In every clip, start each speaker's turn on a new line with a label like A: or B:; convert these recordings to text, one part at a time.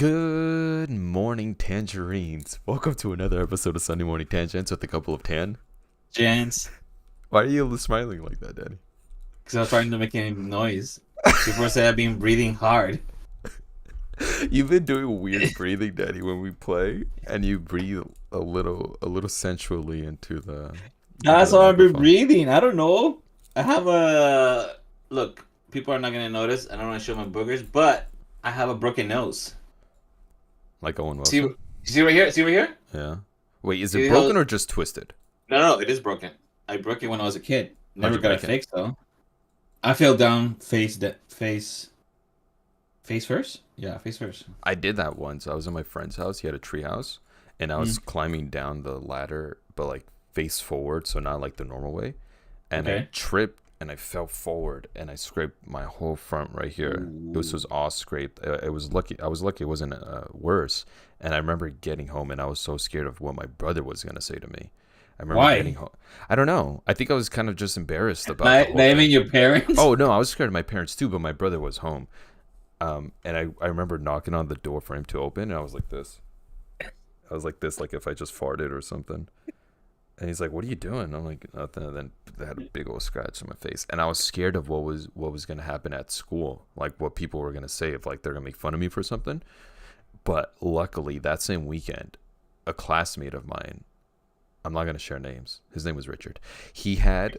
A: Good morning, tangerines. Welcome to another episode of Sunday Morning Tangents with a couple of tan.
B: Gents,
A: Why are you smiling like that, Daddy?
B: because I was trying to make any noise. People say I've been breathing hard.
A: You've been doing weird breathing, Daddy, when we play, and you breathe a little sensually into the
B: That's how I've been
A: microphone.
B: breathing. I don't know. I have a look. People are not gonna notice. I don't want to show my boogers, but I have a broken nose.
A: Like Owen
B: See,
A: Wilson.
B: see right here. See right here.
A: Yeah. Wait, is
B: See
A: it
B: how?
A: broken or just twisted?
B: No, it is broken. I broke it when I was a kid.
A: How'd
B: Never
A: you
B: got it
A: break it?
B: fixed though. I fell down face first. Yeah, face first.
A: I did that once. I was in my friend's house. He had a tree house, and I was climbing down the ladder, but like face forward, so not like the normal way. And I
B: Okay.
A: tripped and I fell forward and I scraped my whole front right here. This was all scraped. It was lucky. I was lucky it wasn't worse. And I remember getting home and I was so scared of what my brother was gonna say to me. I remember getting
B: Why?
A: home. I don't know. I think I was kind of just embarrassed about the whole
B: Not even
A: thing.
B: your parents.
A: Oh no, I was scared of my parents too, but my brother was home. And I remember knocking on the door for him to open, and I was like this. I was like this, like if I just farted or something. And he's like, "What are you doing?" I'm like, "Nothing." And then I had a big old scratch on my face, and I was scared of what was gonna happen at school, like what people were gonna say if like they're gonna make fun of me for something. But luckily, that same weekend, a classmate of mine, I'm not gonna share names. His name was Richard. He had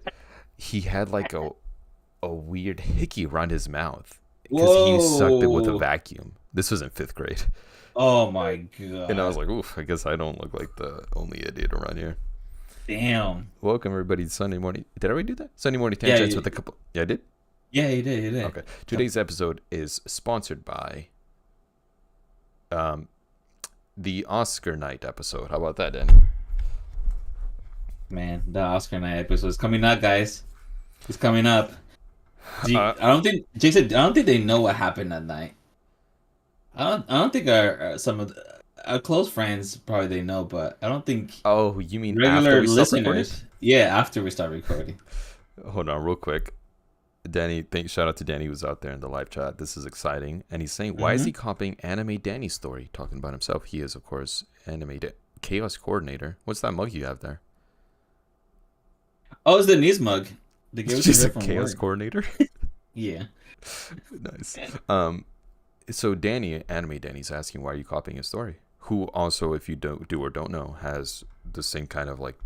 A: like a weird hickey around his mouth because he sucked it with a
B: Whoa.
A: vacuum. This was in 5th grade.
B: Oh my
A: And I was
B: god.
A: like, oof, I guess I don't look like the only idiot around here.
B: Damn.
A: Welcome, everybody, to Sunday morning. Did I already do that? Sunday morning
B: Yeah,
A: tangents with a couple. Yeah, I did?
B: yeah, you did, you did.
A: Okay. Today's episode is sponsored by the Oscar night episode. How about that, Danny?
B: Man, the Oscar night episode is coming up, guys. It's coming up.
A: Uh,
B: I don't think Jason. I don't think they know what happened that night. I don't think our some of our close friends probably they know, but I don't think
A: oh, you mean after
B: regular
A: we stopped recording?
B: listeners. Yeah, after we start recording.
A: Hold on, real quick. Danny, shout out to Danny who's out there in the live chat. This is exciting. And he's saying, why is he copying Anime Danny's story? Talking about himself. He is, of course, Chaos Coordinator. What's that mug you have there?
B: Oh, it's the Nice mug. They gave it to
A: She's
B: her
A: a
B: from
A: Chaos
B: work.
A: Coordinator?
B: Yeah.
A: Nice. So Danny, Anime Danny's asking, why are you copying his story? Who also, if you don't do or don't know, has the same kind of like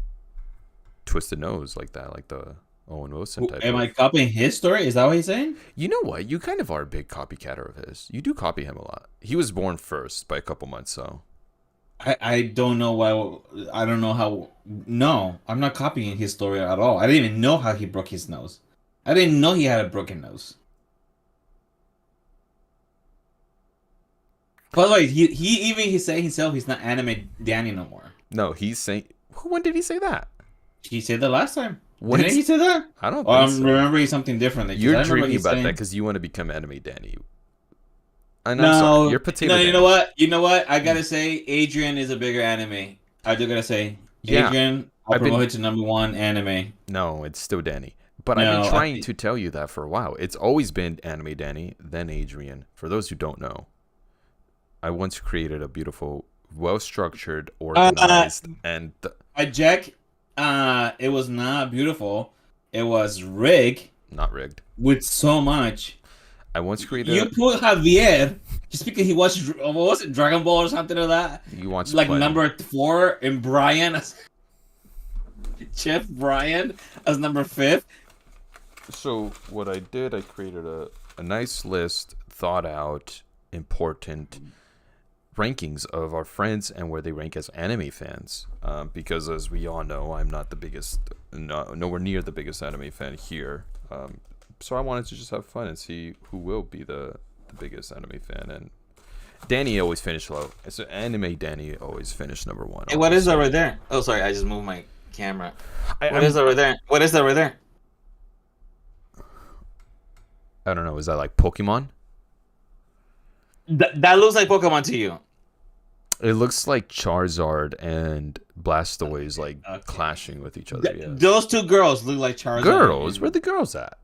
A: twisted nose like that, like the Owen Wilson type.
B: Am I copying his story? Is that what he's saying?
A: You know what? You kind of are a big copycatter of his. You do copy him a lot. He was born first by a couple months, so.
B: I don't know why. I don't know how. No, I'm not copying his story at all. I didn't even know how he broke his nose. I didn't know he had a broken nose. By the way, he said himself he's not Anime Danny no more.
A: No, he's saying. When did he say that?
B: He said that last time.
A: When
B: Didn't he say that?
A: I don't
B: Or
A: think
B: I'm
A: so.
B: remembering something different.
A: You're dreaming about that because you want to become Anime Danny. And I'm
B: No,
A: sorry, you're Potato
B: no.
A: Danny.
B: You know what? You know what? I gotta say, Adrian is a bigger anime. I do gotta say,
A: Yeah,
B: Adrian. I'll
A: I've been-
B: promote it to #1 anime.
A: No, it's still Danny. But I've
B: No,
A: been
B: I
A: trying
B: think-
A: to tell you that for a while. It's always been Anime Danny, then Adrian. For those who don't know, I once created a beautiful, well-structured, organized, and
B: Jack. It was not beautiful. It was rigged
A: not rigged.
B: with so much.
A: I once created.
B: You put Javier just because he watched what was it, Dragon Ball or something like that.
A: You watched
B: Like
A: plenty.
B: #4 and Brian as Chef Brian as #5.
A: So what I did, I created a nice list, thought out, important rankings of our friends and where they rank as anime fans. Because as we all know, I'm not the biggest, nowhere near the biggest anime fan here. So I wanted to just have fun and see who will be the biggest anime fan. And Danny always finished low. So Anime Danny always finished #1.
B: Hey, what is that right there? Oh, sorry, I just moved my camera.
A: I
B: What is that right there? What is that right there?
A: don't know. Is that like Pokemon?
B: That looks like Pokemon to you.
A: It looks like Charizard and Blastoise like
B: Okay.
A: clashing with each other. Yeah.
B: Those two girls look like Charizard.
A: Girls, where the girls at?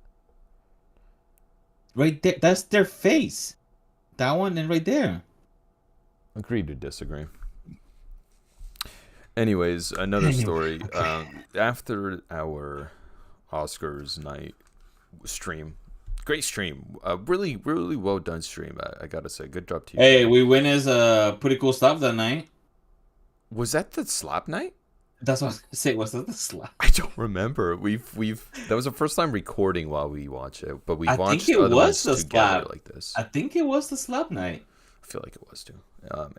B: Right there. That's their face. That one and right there.
A: Agree to disagree. Anyways, another
B: Anyway,
A: story.
B: okay.
A: After our Oscars night stream, great stream. Really, really well done stream. I gotta say, good job to you,
B: Hey,
A: Danny.
B: we win is pretty cool stuff that night.
A: Was that the slap night?
B: That's what I was gonna say. Was that the slap?
A: I don't remember. We've that was the first time recording while we watch it, but we
B: I think
A: watched
B: it
A: other
B: was
A: ones
B: the
A: together
B: slap.
A: like this.
B: I think it was the slap night.
A: I feel like it was too.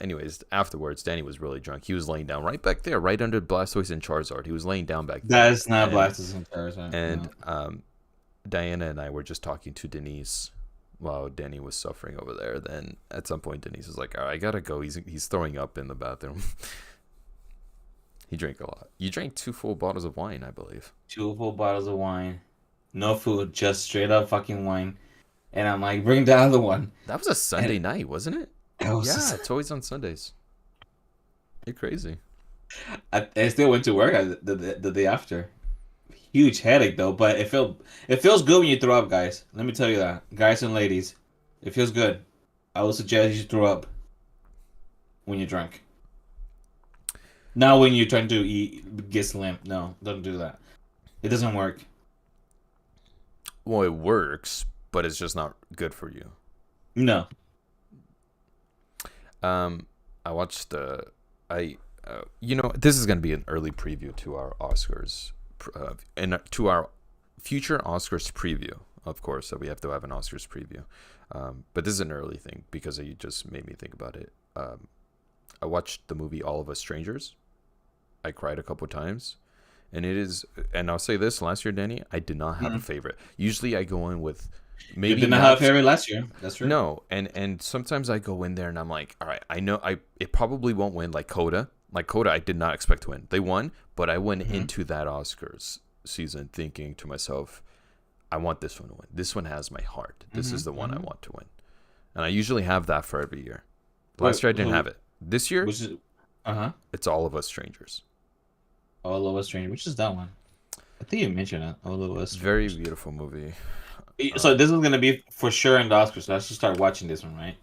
A: Anyways, afterwards, Danny was really drunk. He was laying down right back there, right under Blastoise and Charizard. He was laying down back there,
B: That's not Blastoise and Charizard.
A: and
B: No.
A: Diana and I were just talking to Denise while Danny was suffering over there. Then at some point, Denise was like, "All right, I gotta go. He's throwing up in the bathroom." He drank a lot. You drank 2 full bottles of wine, I believe.
B: 2 full bottles of wine, no food, just straight up fucking wine. And I'm like, bring the other one.
A: That was a Sunday
B: And
A: night, wasn't it?
B: it was
A: Yeah,
B: just-
A: it's always on Sundays. You're crazy.
B: I still went to work the day after. Huge headache though, but it feels good when you throw up, guys. Let me tell you that, guys and ladies, it feels good. I would suggest you should throw up when you're drunk. Not when you're trying to get slim. No, don't do that. It doesn't work.
A: Well, it works, but it's just not good for you.
B: No.
A: I watched this is gonna be an early preview to our Oscars, and to our future Oscars preview. Of course, so we have to have an Oscars preview. But this is an early thing because you just made me think about it. I watched the movie All of Us Strangers. I cried a couple times, and I'll say this: last year, Danny, I did not have a favorite. Usually, I go in with
B: You
A: maybe
B: did not have a favorite last year. That's true.
A: no, and sometimes I go in there and I'm like, all right, I know it probably won't win like Coda. Like Coda, I did not expect to win. They won, but I went into that Oscars season thinking to myself, I want this one to win. This one has my heart. This is the one I want to win, and I usually have that for every year. Last year I didn't have it. This year,
B: Which is
A: it's All of Us Strangers.
B: All of Us Strange. Which is that one? I think you mentioned it. All of Us.
A: Very beautiful movie.
B: So this is gonna be for sure in the Oscars. So I should start watching this one, right?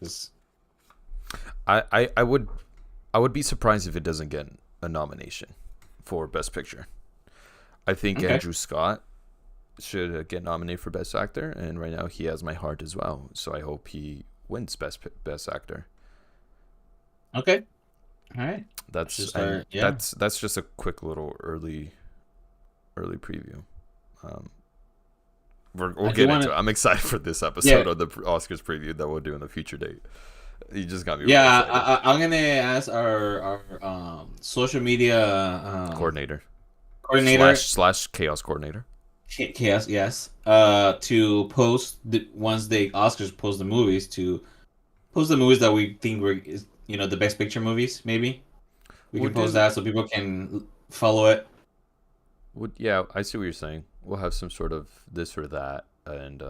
B: 'Cause-
A: I would be surprised if it doesn't get a nomination for Best Picture. I think
B: Okay.
A: Andrew Scott should get nominated for Best Actor, and right now he has my heart as well. So I hope he wins Best Actor.
B: Okay. All right.
A: That's
B: Should start- yeah.
A: that's just a quick little early preview. We'll
B: I do
A: get
B: wanna-
A: into it. I'm excited for this episode
B: Yeah.
A: of the Oscars preview that we'll do in the future date. You just got me.
B: Yeah,
A: really excited.
B: I'm gonna ask our social media
A: Coordinator
B: coordinator
A: slash chaos coordinator.
B: Chaos, yes, to post once the Oscars post the movies that we think were the best picture movies. Maybe we
A: We'll
B: can post
A: do-
B: that so people can follow it.
A: Yeah, I see what you're saying. We'll have some sort of this or that, and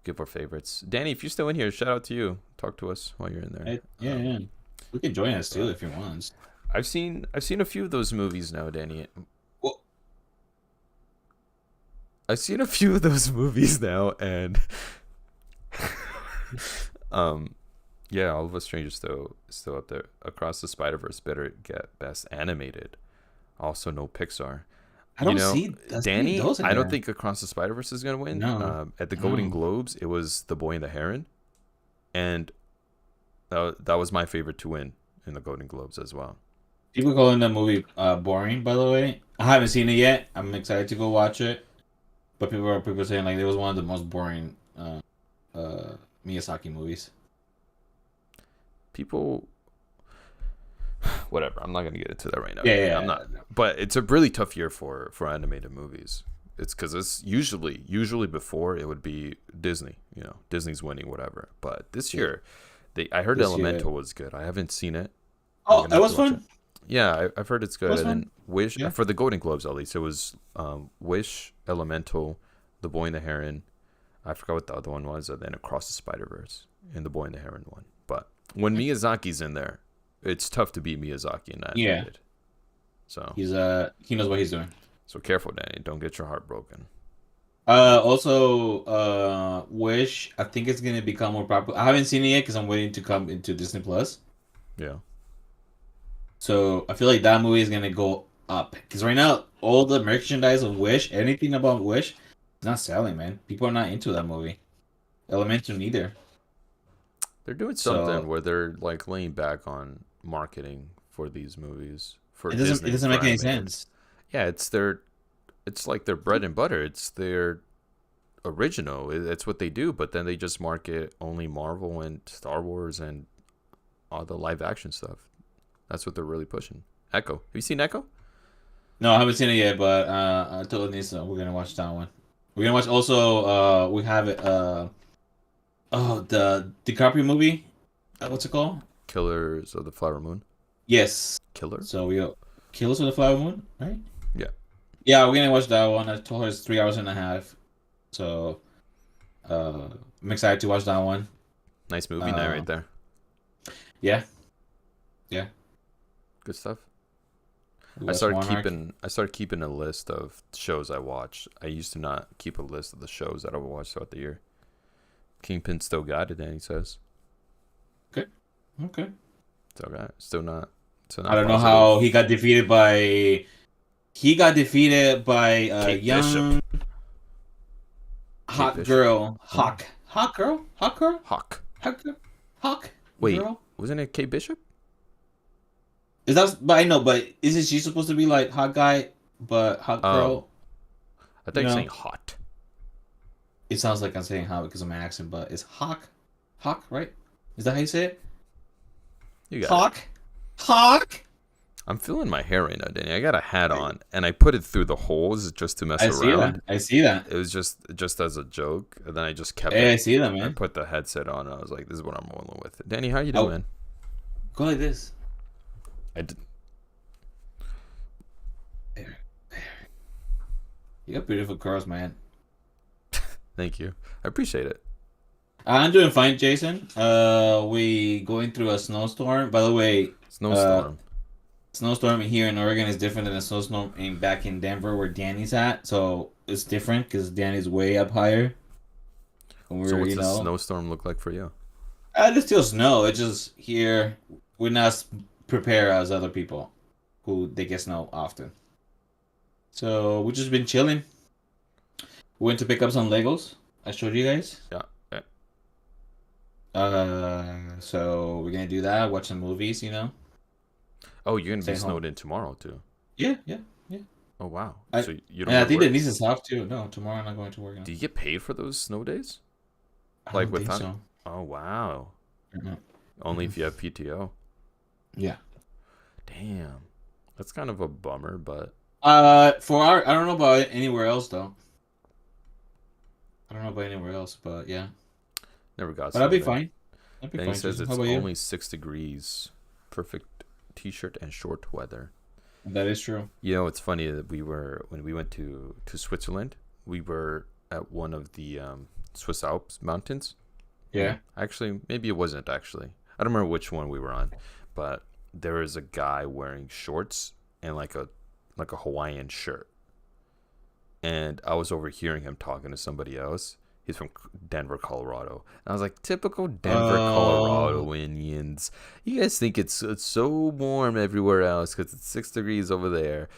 A: give our favorites. Danny, if you're still in here, shout out to you. Talk to us while you're in there.
B: Yeah. We can join us too if you want.
A: I've seen a few of those movies now, Danny.
B: Well,
A: I've seen a few of those movies now, and yeah, All of Us Strangers still up there. Across the Spider-Verse better get Best Animated. Also, no Pixar.
B: I don't see
A: Danny.
B: those in
A: I don't
B: there.
A: think Across the Spider-Verse is gonna win.
B: No.
A: At the Golden
B: No.
A: Globes, it was The Boy and the Heron, and that was my favorite to win in the Golden Globes as well.
B: People calling that movie boring. By the way, I haven't seen it yet. I'm excited to go watch it, but people saying like it was one of the most boring Miyazaki movies.
A: People, whatever. I'm not gonna get into that right now.
B: Yeah.
A: I'm not. But it's a really tough year for animated movies. It's because it's usually before it would be Disney. Disney's winning whatever. But this year, I heard
B: This year-
A: Elemental was good. I haven't seen it.
B: Oh,
A: I'm
B: that
A: gonna
B: was
A: have to watch
B: fun.
A: it. Yeah, I've heard it's good.
B: Was
A: And then
B: fun.
A: Wish
B: Yeah.
A: for the Golden Globes at least. It was Wish, Elemental, The Boy and the Heron. I forgot what the other one was, and then Across the Spider-Verse and The Boy and the Heron one. But when Miyazaki's in there, it's tough to beat Miyazaki in that.
B: Yeah.
A: Animated. So
B: He knows what he's doing.
A: careful, Danny. Don't get your heart broken.
B: Also, Wish. I think it's gonna become more popular. I haven't seen it yet because I'm waiting to come into Disney Plus.
A: Yeah.
B: So I feel like that movie is gonna go up because right now all the merchandise of Wish, anything about Wish, is not selling, man. People are not into that movie. Elemental neither.
A: They're doing something
B: So
A: where they're like laying back on marketing for these movies for
B: it
A: Disney
B: doesn't
A: for
B: make any
A: animated.
B: sense.
A: Yeah, it's like their bread and butter. It's their original. It's what they do, but then they just market only Marvel and Star Wars and all the live action stuff. That's what they're really pushing. Echo. Have you seen Echo?
B: No, I haven't seen it yet, but I told Nisa we're gonna watch that one. We're gonna watch also. We have it. Oh, the DiCaprio movie. What's it called?
A: Killers of the Flower Moon.
B: Yes.
A: Killer?
B: So we Killers of the Flower Moon, right?
A: Yeah.
B: Yeah, we're gonna watch that one. I told her it's 3 hours and a half. So I'm excited to watch that one.
A: Nice movie night
B: Uh,
A: right there.
B: yeah, yeah.
A: Good stuff.
B: We watched Monarch.
A: I started keeping a list of shows I watched. I used to not keep a list of the shows that I would watch throughout the year. Kingpin still got it, Danny says.
B: Okay, okay.
A: Still got it. Still
B: I
A: not
B: don't know how he
A: positive.
B: got defeated by. He got defeated by a
A: Kate Bishop.
B: young
A: Kate
B: hot
A: Bishop.
B: girl.
A: Oh.
B: Hot girl, hot girl,
A: Hawk.
B: hot girl, hawk
A: Wait,
B: girl.
A: wasn't it Kate Bishop?
B: Is that? But I know. But isn't she supposed to be like hot guy, but hot
A: Oh,
B: girl?
A: I thought
B: You
A: you were
B: know,
A: saying hot.
B: it sounds like I'm saying hot because of my accent, but it's hawk, right? Is that how you say it?
A: You got it.
B: Hawk, hawk.
A: I'm feeling my hair right now, Danny. I got a hat on, and I put it through the holes just to mess
B: I see
A: around.
B: that. I see that.
A: It was just as a joke, and then I just kept
B: Hey, I
A: it.
B: see that,
A: I
B: man.
A: put the headset on, and I was like, "This is what I'm rolling with." Danny, how you doing,
B: Oh,
A: man?
B: go like this.
A: I did,
B: There. You got beautiful curls, man.
A: thank you. I appreciate it.
B: I'm doing fine, Jason. We going through a snowstorm. By the way, uh,
A: Snowstorm.
B: snowstorm here in Oregon is different than a snowstorm back in Denver where Danny's at. So it's different because Danny's way up higher. And
A: So
B: we're,
A: what's a snowstorm look like for you?
B: it's still snow. It's just here we're not prepared as other people who they get snow often. So we just been chilling. We went to pick up some Legos. I showed you guys.
A: Yeah. Yeah.
B: So we're gonna do that. Watch some movies.
A: Oh, you're gonna
B: Stay
A: be
B: home.
A: snowed in tomorrow too.
B: Yeah, yeah, yeah.
A: Oh wow.
B: I
A: So you don't
B: and
A: go
B: I
A: to
B: think
A: work?
B: Denise is off too. No, tomorrow I'm not going to work.
A: Do you get paid for those snow days?
B: I
A: Like
B: don't think
A: without?
B: so.
A: Oh wow.
B: Mhm.
A: Only if you have PTO.
B: Yeah.
A: Damn. That's kind of a bummer, but
B: For our, I don't know about anywhere else though. I don't know about anywhere else, but yeah.
A: never got
B: But I'll be
A: snowed in.
B: fine. I'll be
A: Then he
B: fine,
A: says
B: Jason. How
A: it's
B: about you?
A: only 6 degrees. Perfect t-shirt and short weather.
B: That is true.
A: You know, it's funny that when we went to Switzerland, we were at one of the Swiss Alps mountains.
B: Yeah.
A: Actually, maybe it wasn't actually. I don't remember which one we were on, but there was a guy wearing shorts and like a Hawaiian shirt. And I was overhearing him talking to somebody else. He's from Denver, Colorado. And I was like, typical Denver,
B: Oh,
A: Coloradoans. You guys think it's so warm everywhere else because it's 6 degrees over there.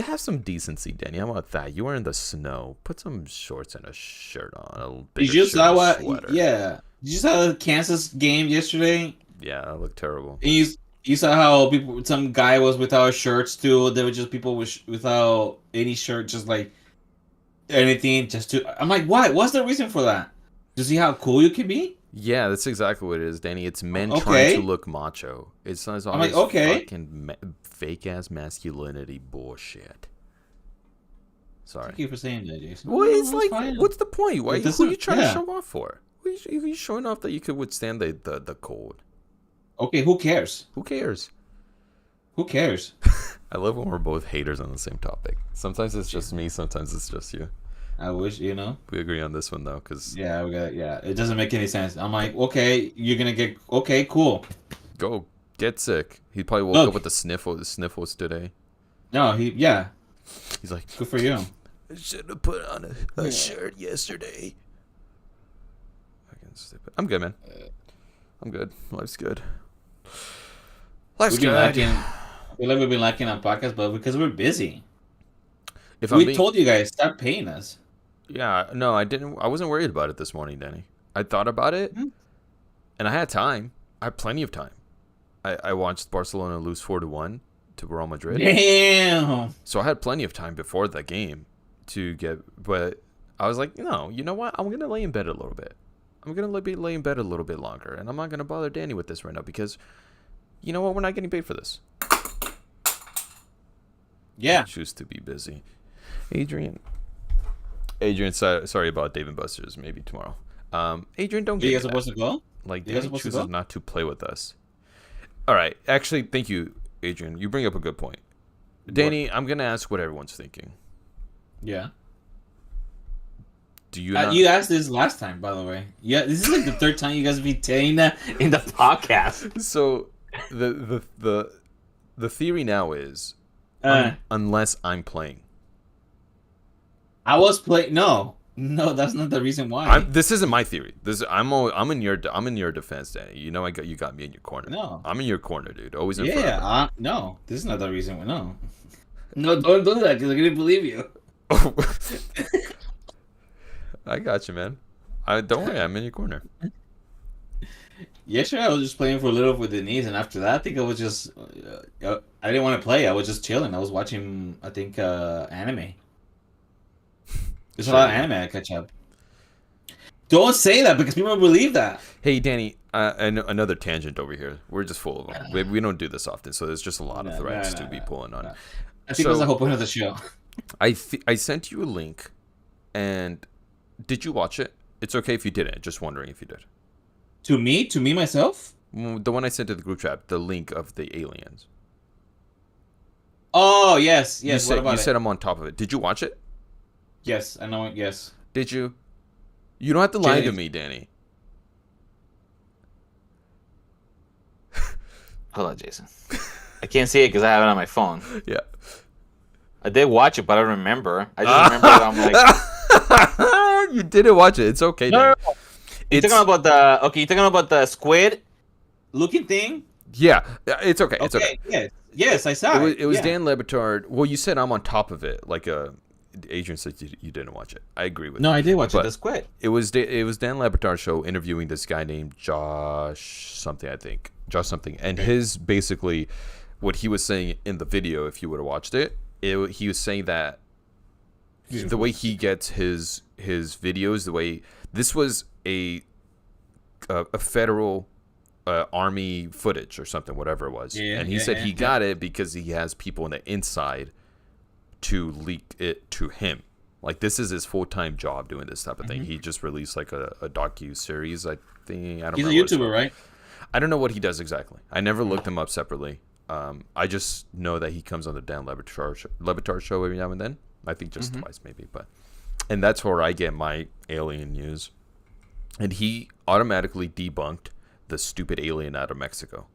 A: Have some decency, Danny. How about that? You are in the snow. Put some shorts and a shirt on, a
B: did
A: bigger
B: you
A: shirt
B: saw
A: and a
B: what?
A: sweater.
B: Yeah. Did you saw the Kansas game yesterday?
A: Yeah, I look terrible.
B: And you saw how some guy was without shirts too. There were just people without any shirt, just like anything, just to. I'm like, why? What's the reason for that? To see how cool you can be?
A: Yeah, that's exactly what it is, Danny. It's men trying to
B: Okay.
A: look macho. It's all
B: I'm like,
A: this
B: okay.
A: fucking fake ass masculinity bullshit. Sorry.
B: Thank you for saying that, Jason.
A: Well,
B: No,
A: it's
B: that's
A: like,
B: fine.
A: what's the point?
B: It
A: Who are you
B: doesn't.
A: trying to
B: Yeah.
A: show off for? Who are you showing off that you could withstand the cold?
B: Okay. Who cares?
A: Who cares?
B: Who cares?
A: I love when we're both haters on the same topic. Sometimes it's just me, sometimes it's just you.
B: I wish
A: We agree on this one though, because
B: Yeah, we got. Yeah, it doesn't make any sense. I'm like, okay, you're gonna get. Okay, cool.
A: go get sick. He probably woke up
B: Look.
A: with the sniffles today.
B: No, he. Yeah,
A: He's like,
B: good for you.
A: I should have put on a shirt yesterday. Fucking stupid. I'm good, man. I'm good. Life's good. Life's
B: We've been
A: good.
B: lacking. I feel like we've been lacking on podcasts, but because we're busy.
A: If
B: We told you guys stop paying us.
A: yeah, no, I didn't. I wasn't worried about it this morning, Danny. I thought about it, and I had time. I had plenty of time. I watched Barcelona lose 4-1 to Real Madrid.
B: Damn.
A: So I had plenty of time before that game to get. But I was like, no, you know what? I'm gonna lay in bed a little bit. I'm gonna lay in bed a little bit longer, and I'm not gonna bother Danny with this right now because, you know what? We're not getting paid for this.
B: Yeah.
A: I choose to be busy. Adrian, sorry about Dave and Buster's. Maybe tomorrow. Adrian, don't get
B: You guys supposed to go?
A: like
B: You guys
A: Danny
B: supposed to
A: chooses
B: go?
A: not to play with us. All right, actually, thank you, Adrian. You bring up a good point. Danny, I'm gonna ask what everyone's thinking.
B: Yeah.
A: Do you not?
B: You asked this last time, by the way. Yeah, this is like the third time you guys have been saying that in the podcast.
A: So, the theory now is, unless I'm playing.
B: I was playing. No, that's not the reason why.
A: This isn't my theory. I'm in your defense, Danny. You know you got me in your corner.
B: No.
A: I'm in your corner, dude. Always in
B: Yeah, no, this is not the reason why. No, no, don't do that because I didn't believe you.
A: I got you, man. Don't worry, I'm in your corner.
B: Yesterday I was just playing for a little with Denise, and after that, I think I was just. I didn't want to play. I was just chilling. I was watching, I think, anime. There's a lot of anime I catch up. Don't say that because people believe that.
A: Hey, Danny, another tangent over here. We're just full of them. We don't do this often, so there's just a lot of threads to be pulling on.
B: I think that's the whole point of the show.
A: I sent you a link, and did you watch it? It's okay if you didn't. Just wondering if you did.
B: To me myself?
A: The one I sent to the group chat, the link of the aliens.
B: Oh, yes.
A: You said I'm on top of it. Did you watch it?
B: Yes, I know it. Yes.
A: Did you? You don't have to lie to me, Danny.
C: Hold on, Jason. I can't see it because I have it on my phone.
A: Yeah.
C: I did watch it, but I don't remember. I just remember that I'm like...
A: You didn't watch it. It's okay,
C: No.
A: Danny.
C: You're talking about the squid?
B: Looking thing?
A: Yeah, it's okay. It's okay.
B: Yes, I saw it.
A: It was Dan Le Batard. Well, you said I'm on top of it. Like Adrian said you didn't watch it. I agree with
B: No,
A: you.
B: I did watch it.
A: But
B: The squid.
A: It was Dan Le Batard's show interviewing this guy named Josh something, I think. Josh something. And his basically what he was saying in the video, if you would have watched it, he was saying that the way he gets his videos, the way this was a federal army footage or something, whatever it was, and he said he got it because he has people on the inside to leak it to him. Like this is his full-time job doing this type of thing. He just released like a docu-series, I think.
B: He's a YouTuber, right?
A: I don't know what he does exactly. I never looked him up separately. I just know that he comes on the Dan Le Batard show every now and then. I think just twice maybe, and that's where I get my alien news. And he automatically debunked the stupid alien out of Mexico.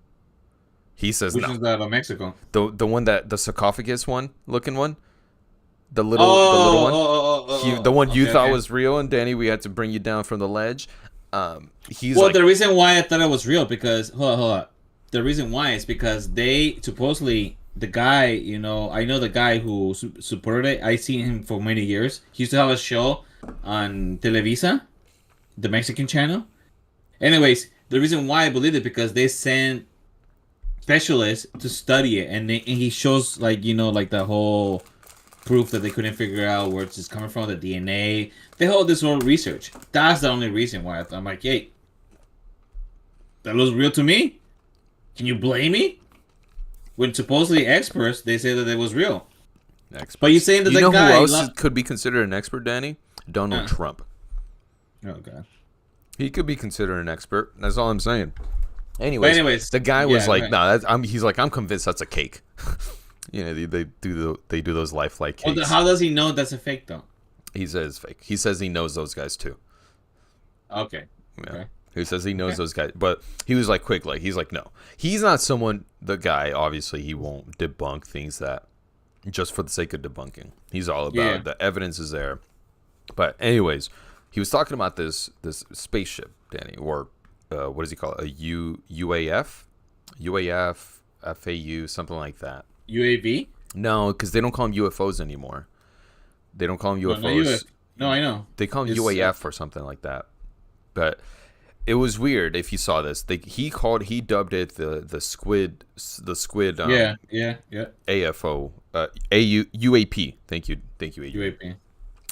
A: He says
B: Which is out of Mexico?
A: The one that the sarcophagus looking one, the little one, the one you thought was real, and Danny, we had to bring you down from the ledge.
B: The reason why I thought it was real because hold on. The reason why is because they supposedly the guy, I know the guy who supported it. I seen him for many years. He used to have a show on Televisa, the Mexican channel. Anyways, the reason why I believe it because they sent specialists to study it, and he shows like the whole proof that they couldn't figure out where it's coming from, the DNA. They hold this whole research. That's the only reason why I'm like, hey, that looks real to me. Can you blame me? When supposedly experts, they say that it was real.
A: Experts.
B: But you're saying that
A: you
B: the
A: know
B: guy
A: who else could be considered an expert, Danny? Donald Trump.
B: Oh god.
A: He could be considered an expert. That's all I'm saying. Anyways, the guy was like,
B: right.
A: "No, he's like, I'm convinced that's a cake." They do those lifelike cakes.
B: Well, how does he know that's a fake though?
A: He says fake. He says he knows those guys too.
B: Okay.
A: Yeah.
B: Okay.
A: He says he knows those guys, but he was like quick, like he's like, no, he's not someone. The guy, obviously, he won't debunk things that just for the sake of debunking. He's all about
B: Yeah.
A: the evidence is there. But anyways, he was talking about this spaceship, Danny, or what does he call it? A UAF, FAU, something like that.
B: UAV?
A: No, because they don't call them UFOs anymore. They don't call them
B: No, not
A: UFOs.
B: No, I know.
A: They call them
B: It's,
A: UAF or something like that. But it was weird if you saw this. He dubbed it the squid
B: yeah.
A: AFO UAP. Thank you Adrian.
B: UAP.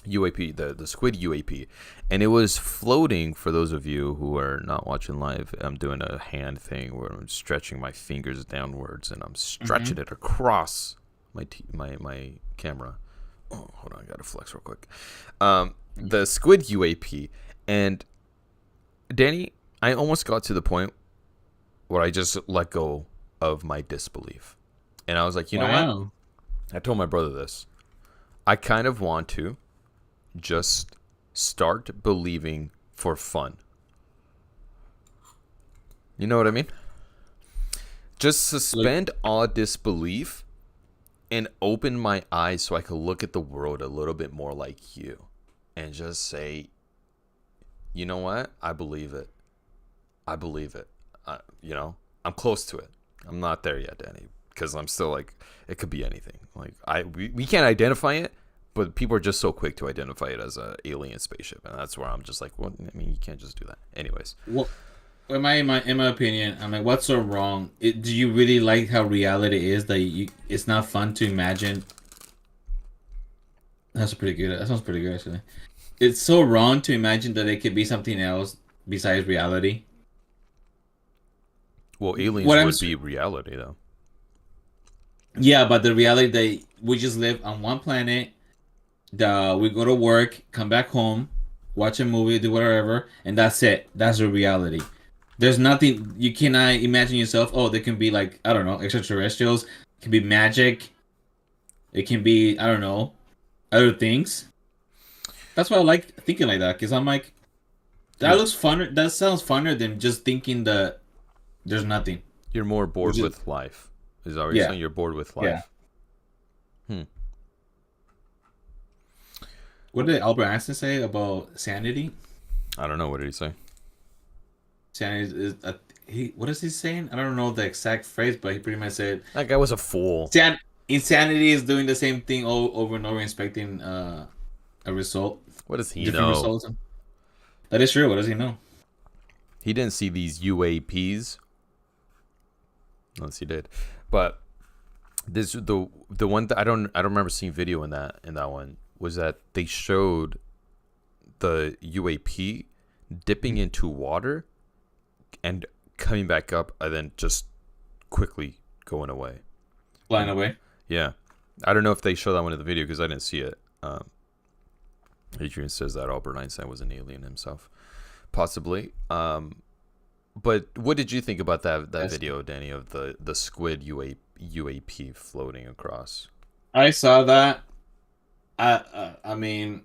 A: UAP, the squid UAP, and it was floating. For those of you who are not watching live, I'm doing a hand thing where I'm stretching my fingers downwards and I'm stretching it across my camera. Oh, hold on, I gotta flex real quick. The squid UAP, and Danny, I almost got to the point where I just let go of my disbelief, and I was like, you know what? I told my brother this. I kind of want to just start believing for fun. You know what I mean? Just suspend all disbelief and open my eyes so I could look at the world a little bit more like you and just say, you know what? I believe it. I believe it. I'm close to it. I'm not there yet, Danny, because I'm still like, it could be anything. Like we can't identify it, but people are just so quick to identify it as a alien spaceship, and that's where I'm just like, well, I mean, you can't just do that. Anyways.
B: Well, in my opinion, I'm like, what's so wrong? Do you really like how reality is that it's not fun to imagine? That sounds pretty good, actually. It's so wrong to imagine that it could be something else besides reality.
A: Well, aliens would be reality, though.
B: Yeah, but the reality that we just live on one planet. We go to work, come back home, watch a movie, do whatever, and that's it. That's the reality. There's nothing you cannot imagine yourself. Oh, there can be like, I don't know, extraterrestrials. It can be magic. It can be, I don't know, other things. That's why I like thinking like that, because I'm like, that looks funner. That sounds funner than just thinking that there's nothing.
A: You're more bored with life. Is that what you're saying? You're bored with life.
B: Yeah. What did Albert Einstein say about sanity?
A: I don't know. What did he say?
B: Sanity is what is he saying? I don't know the exact phrase, but he pretty much said
A: that guy was a fool.
B: Insanity is doing the same thing over and over, expecting a result.
A: What does he
B: Different
A: know?
B: Results. That is true. What does he know?
A: He didn't see these UAPs. Unless he did, but this the one that I don't remember seeing video in that one. Was that they showed the UAP dipping into water and coming back up and then just quickly going away.
B: Flying away?
A: Yeah. I don't know if they show that one in the video because I didn't see it. Adrian says that Albert Einstein was an alien himself. Possibly. But what did you think about that video, Danny, of the squid UAP floating across?
B: I saw that. I mean,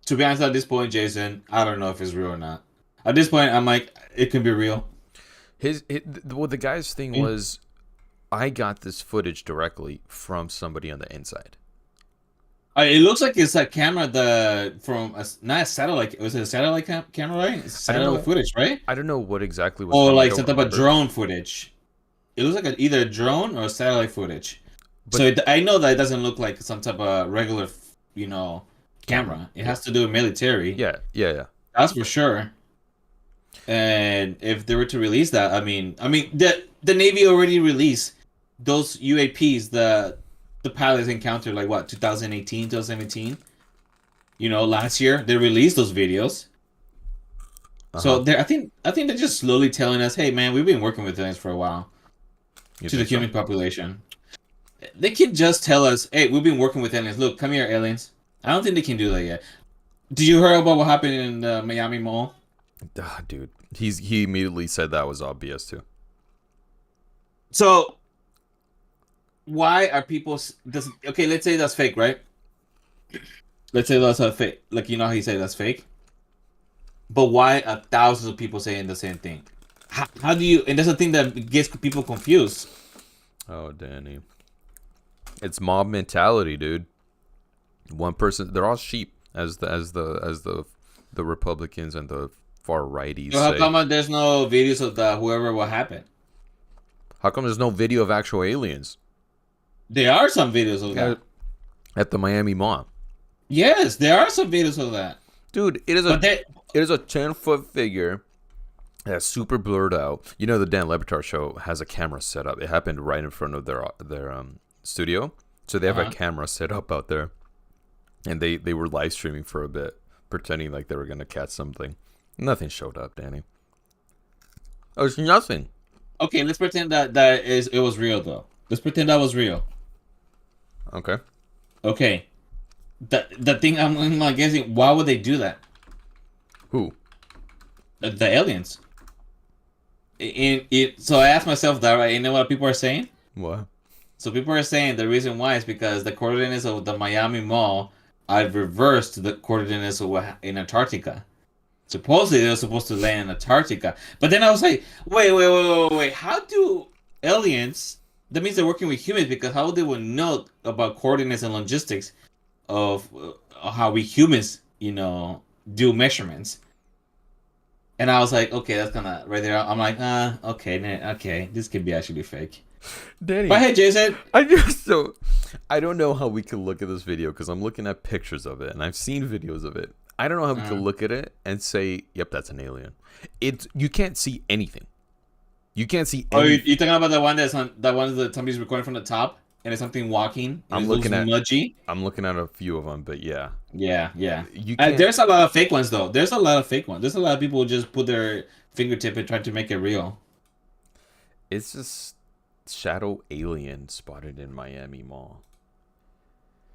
B: to be honest, at this point, Jason, I don't know if it's real or not. At this point, I'm like, it can be real.
A: The guy's thing was, I got this footage directly from somebody on the inside.
B: It looks like it's a camera not a satellite. Was it a satellite camera, right? It's satellite footage, right?
A: I don't know what exactly was.
B: Or like some type of drone footage. It looks like either a drone or satellite footage. But I know that it doesn't look like some type of regular, camera. It has to do with military.
A: Yeah.
B: That's for sure. And if they were to release that, I mean, the Navy already released those UAPs. The pilots encountered 2018, 2017. Last year they released those videos. So I think they're just slowly telling us, hey man, we've been working with aliens for a while. To the human population. They can just tell us, hey, we've been working with aliens. Look, come here, aliens. I don't think they can do that yet. Did you hear about what happened in the Miami Mall?
A: Dude, he immediately said that was obvious too.
B: So, why are people... Okay, let's say that's fake, right? Let's say that's a fake. Like, how he said that's fake? But why are thousands of people saying the same thing? How do you... And that's the thing that gets people confused.
A: Oh, Danny. It's mob mentality, dude. One person, they're all sheep, as the Republicans and the far righties
B: So how
A: say.
B: come there's no videos of the whoever what happened?
A: How come there's no video of actual aliens
B: There are some videos of that.
A: at the Miami Mall?
B: Yes, there are some videos of that.
A: Dude, it is a 10-foot figure that's super blurred out. You know, the Dan Lebatard show has a camera set up. It happened right in front of their studio, so they have a camera set up out there, and they were live streaming for a bit, pretending like they were gonna catch something. Nothing showed up, Danny. Oh, it's nothing.
B: Okay, let's pretend that it was real though. Let's pretend that was real.
A: Okay.
B: Okay. The thing I'm like guessing, why would they do that?
A: Who?
B: The aliens. So I asked myself that, right? You know what people are saying?
A: What?
B: So people are saying the reason why is because the coordinates of the Miami Mall are reversed to the coordinates of in Antarctica. Supposedly they were supposed to land in Antarctica, but then I was like, wait. How do aliens? That means they're working with humans, because how they would know about coordinates and logistics of how we humans, do measurements. And I was like, okay, that's kind of right there. I'm like, okay, this could be actually fake.
A: Danny.
B: Go ahead, Jason.
A: I don't know how we could look at this video, because I'm looking at pictures of it and I've seen videos of it. I don't know how we could look at it and say, yep, that's an alien. You can't see anything. You can't see
B: Oh,
A: anything.
B: you're talking about the one that somebody's recording from the top and it's something walking. And
A: I'm looking at
B: mudgy.
A: I'm looking at a few of them, but yeah.
B: Yeah.
A: You can't,
B: There's a lot of fake ones though. There's a lot of fake ones. There's a lot of people who just put their fingertip and try to make it real.
A: it's just shadow alien spotted in Miami Mall.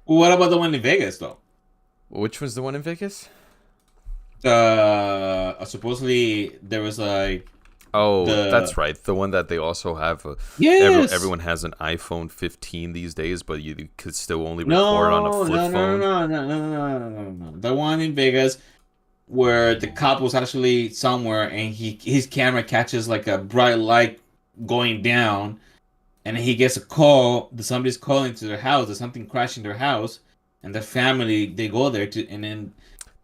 B: Well, what about the one in Vegas though?
A: Which was the one in Vegas?
B: Supposedly there was like.
A: Oh, that's right. The one that they also have.
B: Yes.
A: Everyone has an iPhone 15 these days, but you could still only record on a flip phone.
B: No. The one in Vegas where the cop was actually somewhere and his camera catches like a bright light going down, and he gets a call that somebody's calling to their house, that something crashed in their house, and the family, they go there and then.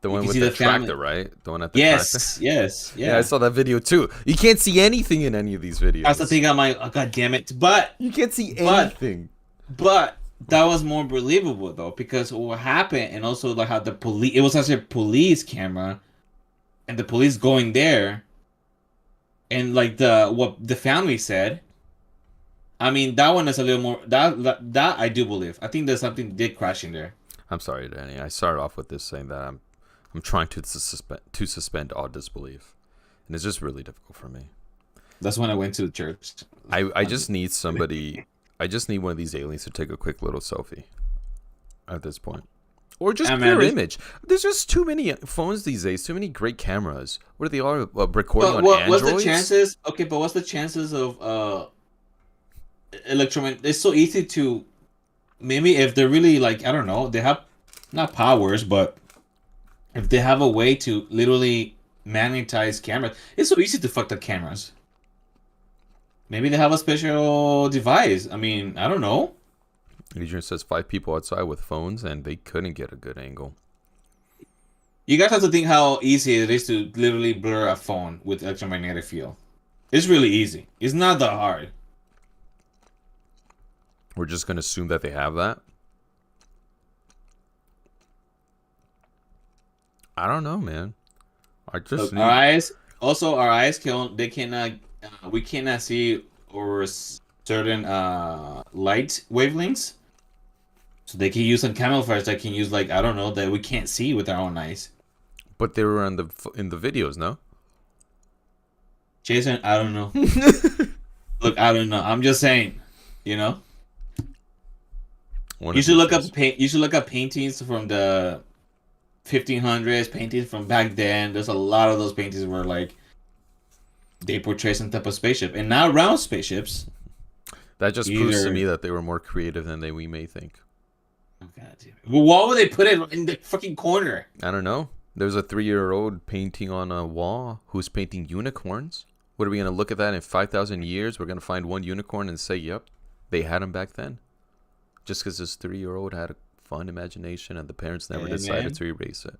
A: The one
B: You
A: with
B: see
A: the
B: the family.
A: tractor, right? The one at the tractor?
B: Yes.
A: Yeah, I saw that video too. You can't see anything in any of these videos.
B: That's the thing. I'm like, oh, God damn it! But
A: You can't see anything.
B: that was more believable though, because what happened, and also like how the police, it was actually a police camera, and the police going there, and like what the family said. I mean, that one is a little more that I do believe. I think there's something did crash in there.
A: I'm sorry, Danny. I started off with this saying that I'm trying to suspend all disbelief, and it's just really difficult for me.
B: That's when I went to the church.
A: I just need somebody. I just need one of these aliens to take a quick little selfie. At this point, or just clear image. There's just too many phones these days. Too many great cameras. What are they all recording on Androids?
B: What's the chances? Okay, but what's the chances of electromagnetic? It's so easy to. Maybe if they're really like, I don't know, they have not powers, but if they have a way to literally magnetize cameras, it's so easy to fuck up cameras. Maybe they have a special device. I mean, I don't know.
A: Adrian says 5 people outside with phones and they couldn't get a good angle.
B: You guys have to think how easy it is to literally blur a phone with electromagnetic field. It's really easy. It's not that hard.
A: We're just gonna assume that they have that. I don't know, man. I just
B: Look, our eyes. Also, our eyes cannot. We cannot see over certain light wavelengths. So they can use some camouflage that can use, like, I don't know, that we can't see with our own eyes.
A: But they were in the videos, no?
B: Jason, I don't know. Look, I don't know. I'm just saying, you know. You should look up paintings from the 1500s, paintings from back then. There's a lot of those paintings where like they portray some type of spaceship, and now around spaceships.
A: That just proves to me that they were more creative than we may think.
B: Oh, God damn it. Well, why would they put it in the fucking corner?
A: I don't know. There's a 3-year-old painting on a wall who's painting unicorns. What are we gonna look at that in 5,000 years? We're gonna find one unicorn and say, "Yep, they had them back then." just because this 3-year-old had a fun imagination and the parents never
B: Hey,
A: decided
B: man.
A: to erase it.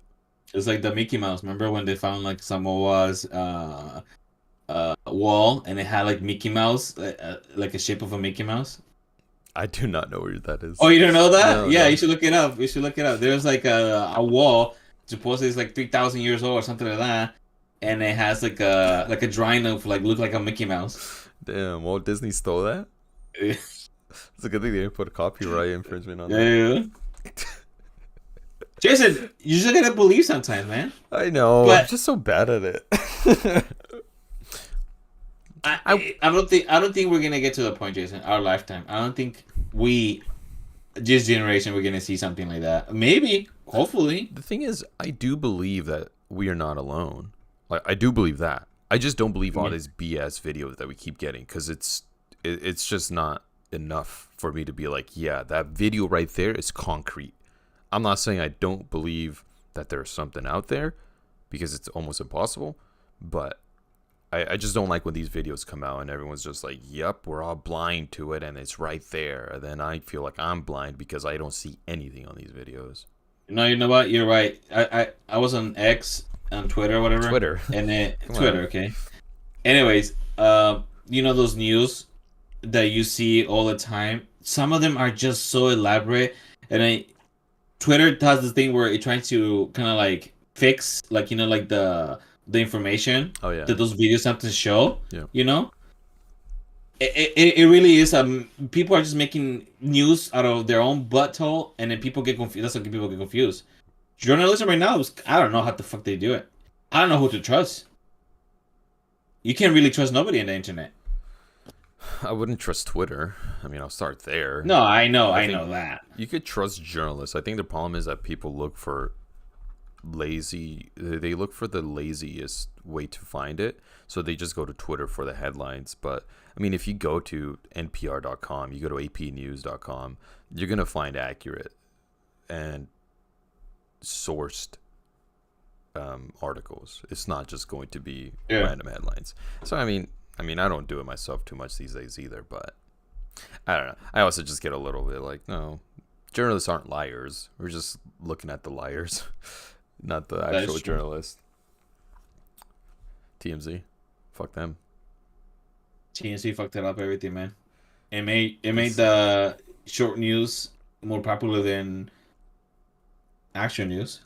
B: It's like the Mickey Mouse. Remember when they found like Samoa's wall and it had like Mickey Mouse, like a shape of a Mickey Mouse?
A: I do not know where that
B: Oh,
A: is.
B: you don't know that?
A: No,
B: Yeah,
A: no.
B: you should look it up. You should look it up. There's like a wall, supposedly it's like 3,000 years old or something like that, and it has like a drawing of like look like a Mickey Mouse.
A: Damn, Walt Disney stole that?
B: Yeah,
A: It's a good thing they didn't put a copyright infringement on
B: yeah,
A: that.
B: yeah. Jason, you just gotta believe sometimes, man.
A: I know. I'm
B: But
A: just so bad at it.
B: I don't think we're gonna get to the point, Jason. Our lifetime. I don't think we, this generation, we're gonna see something like that. Maybe, hopefully.
A: The thing is, I do believe that we are not alone. Like, I do believe that. I just don't believe all
B: Yeah.
A: these BS videos that we keep getting because it's just not enough for me to be like, yeah, that video right there is concrete. I'm not saying I don't believe that there's something out there because it's almost impossible, but I just don't like when these videos come out and everyone's just like, yep, we're all blind to it and it's right there. And then I feel like I'm blind because I don't see anything on these videos.
B: No, you know what? You're right. I was on X, on Twitter or whatever.
A: Twitter.
B: And then
A: Come
B: Twitter,
A: on.
B: okay. Anyways, you know those news that you see all the time. Some of them are just so elaborate, and Twitter does this thing where it tries to kind of like fix, like like the information
A: Oh, yeah.
B: that those videos have to show.
A: Yeah.
B: You know, it really is. People are just making news out of their own butthole, and then people get confused. That's how people get confused. Journalism right now is, I don't know how the fuck they do it. I don't know who to trust. You can't really trust nobody on the internet.
A: I wouldn't trust Twitter. I mean, I'll start there.
B: No, I know,
A: I
B: I
A: think-
B: know that.
A: You could trust journalists. I think the problem is that people look for they look for the laziest way to find it. So they just go to Twitter for the headlines. But I mean, if you go to npr.com, you go to apnews.com, you're going to find accurate and sourced articles. It's not just going to be
B: Yeah.
A: random headlines. So I mean, I don't do it myself too much these days either, but I don't know. I also just get a little bit like, no, journalists aren't liars. We're just looking at the liars, not the
B: That is
A: actual
B: true.
A: journalists. TMZ, fuck them.
B: TNC fucked it up everything, man. It made the short news more popular than action news.